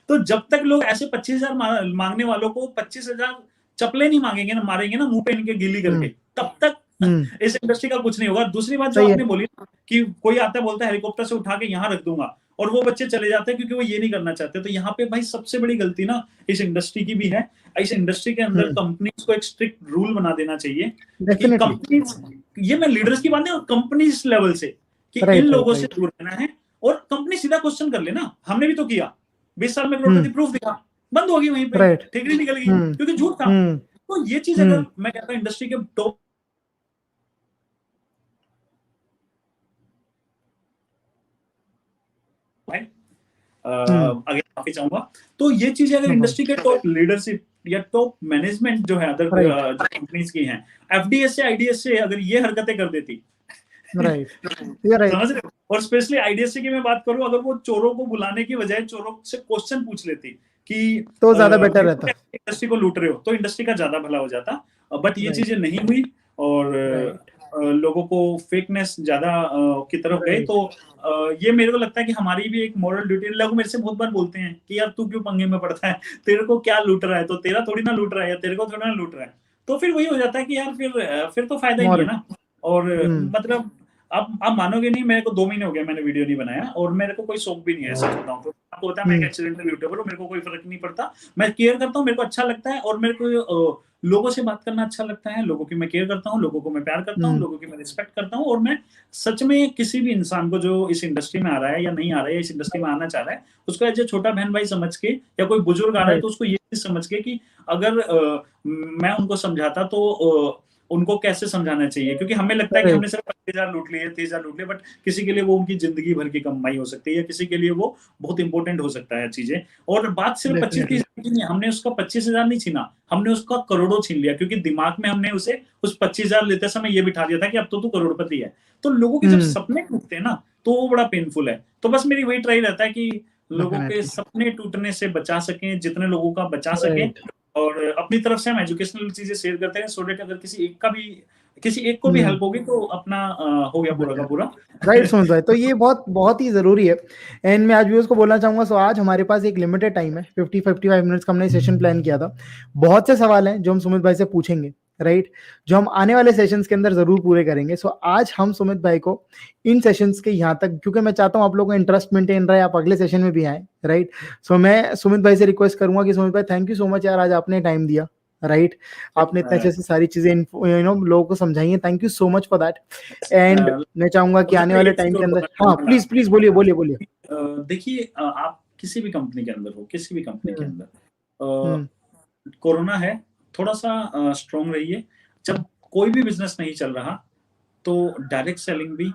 तो जब तक लोग ऐसे 25,000 मांगने वालों को 25,000 चपले नहीं मांगेंगे ना, मारेंगे ना मुंह पे इनके गिल्ली करके, तब तक इस इंडस्ट्री का कुछ नहीं होगा। दूसरी बात जो आपने बोली कि कोई आता है बोलता है हेलीकॉप्टर से उठा के यहाँ रख दूंगा, और वो बच्चे चले जाते हैं क्योंकि वो ये नहीं करना चाहते। तो यहाँ पे भाई सबसे बड़ी गलती ना इस इंडस्ट्री की भी है। इस इंडस्ट्री के अंदर कंपनीज को एक स्ट्रिक्ट रूल बना देना चाहिए कि कंपनीज, ये मैं लीडर्स की बात नहीं, कंपनीज लेवल से, कि इन लोगों से दूर रहना है। और कंपनी सीधा क्वेश्चन कर लेना, हमने भी तो किया, 20 साल में करोड़पति, प्रूफ दिखा, बंद होगी वहीं पे, ठेकरी निकल गई क्योंकि झूठ था। तो ये चीज अगर मैं कहता हूँ इंडस्ट्री के टॉप आगे काफी चाहूंगा, तो ये चीजें अगर इंडस्ट्री के टॉप लीडरशिप या टॉप मैनेजमेंट जो है अदर कंपनीज की हैं, एफडीएस से आईडीएस से अगर ये हरकतें कर देती, समझ रहे हो, और स्पेशली आईडीएससी की मैं बात करूं, अगर वो चोरों को बुलाने की बजाय चोरों से क्वेश्चन पूछ लेती कि तो ज्यादा बेटर रहता, इंडस्ट्री को लूट रहे हो, तो इंडस्ट्री का ज्यादा भला हो जाता। बट ये चीजें नहीं हुई, और लोगों को फेकनेस ज्यादा की तरफ गए। तो ये मेरे को लगता है कि हमारी भी एक मॉरल ड्यूटी। लोग मेरे से बहुत बार बोलते हैं कि यार तू क्यों पंगे में पड़ता है, तेरे को क्या लूट रहा है, तो तेरा थोड़ी ना लूट रहा है, या तेरे को थोड़ी ना लूट रहा है। तो फिर वही हो जाता है कि यार फिर तो फायदा ही नहीं है ना। और मतलब आप मानोगे नहीं, मेरे को 2 महीने हो गया मैंने वीडियो नहीं बनाया, और मेरे को कोई शौक भी नहीं है, सच बताऊं तो। आपको पता है मैं एक एक्सीडेंटल यूट्यूबर हूं, मेरे को कोई फर्क नहीं पड़ता, मैं केयर करता हूं, मेरे को अच्छा लगता है, और मेरे को लोगों से बात करना अच्छा लगता है, लोगों की मैं केयर करता हूं, लोगों को मैं प्यार करता हूं, लोगों की मैं रिस्पेक्ट करता हूं। और मैं सच में किसी भी इंसान को जो इस इंडस्ट्री में आ रहा है या नहीं आ रहा है, इस इंडस्ट्री में आना चाह रहा है, उसको एज ए छोटा बहन भाई समझ के, या कोई बुजुर्ग आ रहा है तो उसको ये चीज समझ के कि अगर मैं उनको समझाता तो उनको कैसे समझाना चाहिए, क्योंकि हमें लगता है कि हमने सिर्फ 25,000 लूट लिए, 30,000 लूट लिए, बट किसी के लिए वो उनकी जिंदगी भर की कमाई हो सकती है, या किसी के लिए वो बहुत इंपॉर्टेंट हो सकता है चीजें। और बात सिर्फ 25-30 की नहीं, हमने उसका 25,000 नहीं छीना, हमने उसका करोड़ों छीन लिया, क्योंकि दिमाग में हमने उसे उस 25,000 लेते समय ये बिठा दिया था कि अब तो तू करोड़पति है। तो लोगों के जब सपने टूटते हैं ना, तो वो बड़ा पेनफुल है। तो बस मेरी वही ट्राई रहता है कि लोगों के सपने टूटने से बचा सकें, जितने लोगों का बचा सकें, और अपनी तरफ से हम एजुकेशनल चीजें शेयर करते हैं, सो दैट अगर किसी एक को भी हेल्प होगी तो अपना हो गया पूरा का पूरा। राइट सुमित भाई, तो ये बहुत ही जरूरी है। एंड मैं आज भी उसको बोलना चाहूंगा, सो आज हमारे पास एक लिमिटेड टाइम है, 50-55 मिनट्स का हमने सेशन प्लान किया था। बहुत से सवाल हैं जो हम सुमित भाई से पूछेंगे, राइट, जो हम आने वाले सेशंस के अंदर जरूर पूरे करेंगे। सो आज हम सुमित भाई को इन सेशंस के यहाँ तक, क्योंकि मैं चाहता हूँ आप लोगों को इंटरेस्ट मेंटेन रहे, आप अगले सेशन में भी आए, राइट। सो मैं सुमित भाई से रिक्वेस्ट करूंगा कि सुमित भाई थैंक यू सो मच यार, आज आपने टाइम दिया, राइट, आपने इतने अच्छे से सारी चीजें लोगों को समझाई हैं, thank you so much for that. And मैं चाहूंगा कि आने वाले टाइम के अंदर, हाँ प्लीज बोलिए। देखिए, आप किसी भी कंपनी के अंदर हो, किसी भी कंपनी के अंदर कोरोना है, थोड़ा सा स्ट्रॉन्ग रहिए। जब कोई भी बिजनेस नहीं चल रहा, तो डायरेक्ट सेलिंग भी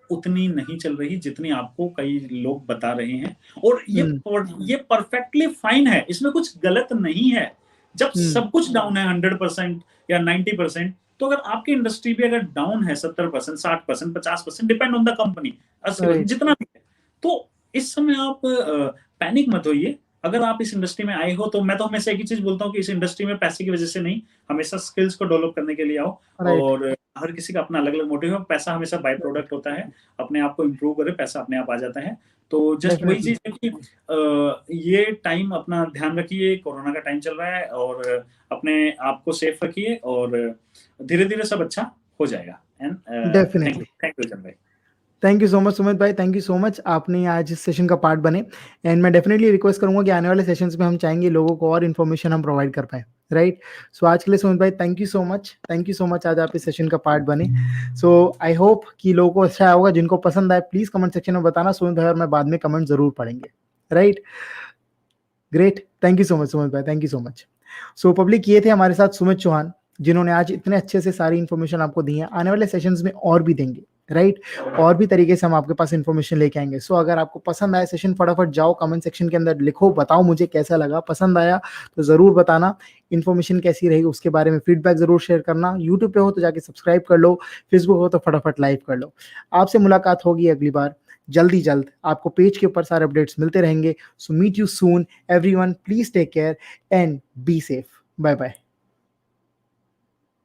उतनी नहीं चल रही जितनी आपको कई लोग बता रहे हैं, और ये परफेक्टली फाइन है, इसमें कुछ गलत नहीं है। जब सब कुछ डाउन है 100% या 90%, तो अगर आपकी इंडस्ट्री भी अगर डाउन है 70%, 60%, 50%, डिपेंड ऑन द कंपनी, 80%, जितना भी है, तो इस समय आप पैनिक मत होइए। अगर आप इस इंडस्ट्री में आए हो, तो मैं तो हमेशा एक ही चीज बोलता हूँ कि इस इंडस्ट्री में पैसे की वजह से नहीं, हमेशा स्किल्स को डेवलप करने के लिए आओ। और हर किसी का अपना अलग अलग मोटिव है, पैसा हमेशा बाय प्रोडक्ट होता है, अपने आप को इम्प्रूव करे, पैसा अपने आप आ जाता है। तो जस्ट वही चीज है कि ये टाइम अपना ध्यान रखिए, कोरोना का टाइम चल रहा है, और अपने आप को सेफ रखिए, और धीरे धीरे सब अच्छा हो जाएगा। डेफिनेटली, थैंक यू भाई। Thank you so much Sumit भाई, थैंक यू सो मच, आपने आज इस सेशन का पार्ट बने। एंड मैं डेफिनेटली रिक्वेस्ट करूंगा कि आने वाले सेशंस में हम चाहेंगे लोगों को और इन्फॉर्मेशन हम प्रोवाइड कर पाए, राइट। सो आज के लिए सुमित भाई थैंक यू सो मच, आज आप इस सेशन का पार्ट बने। सो आई होप कि लोगों को अच्छा होगा, जिनको पसंद आए प्लीज कमेंट सेक्शन में बताना, सुमित भाई और मैं बाद में कमेंट जरूर पढ़ेंगे, right. Great, thank you so much Sumit भाई, thank you so much. So public, ये थे हमारे साथ सुमित चौहान, जिन्होंने आज इतने अच्छे से सारी इन्फॉर्मेशन आपको दी है। आने वाले सेशंस में और भी देंगे, राइट, और भी तरीके से हम आपके पास इन्फॉर्मेशन लेके आएंगे। सो अगर आपको पसंद आया सेशन, फटाफट जाओ कमेंट सेक्शन के अंदर लिखो, बताओ मुझे कैसा लगा, पसंद आया तो जरूर बताना, इन्फॉर्मेशन कैसी रही उसके बारे में फीडबैक जरूर शेयर करना। यूट्यूब पे हो तो जाके सब्सक्राइब कर लो, फेसबुक हो तो फटाफट लाइव कर लो। आपसे मुलाकात होगी अगली बार जल्द, आपको पेज के ऊपर सारे अपडेट्स मिलते रहेंगे। So meet you soon everyone, please take care and be safe, bye bye.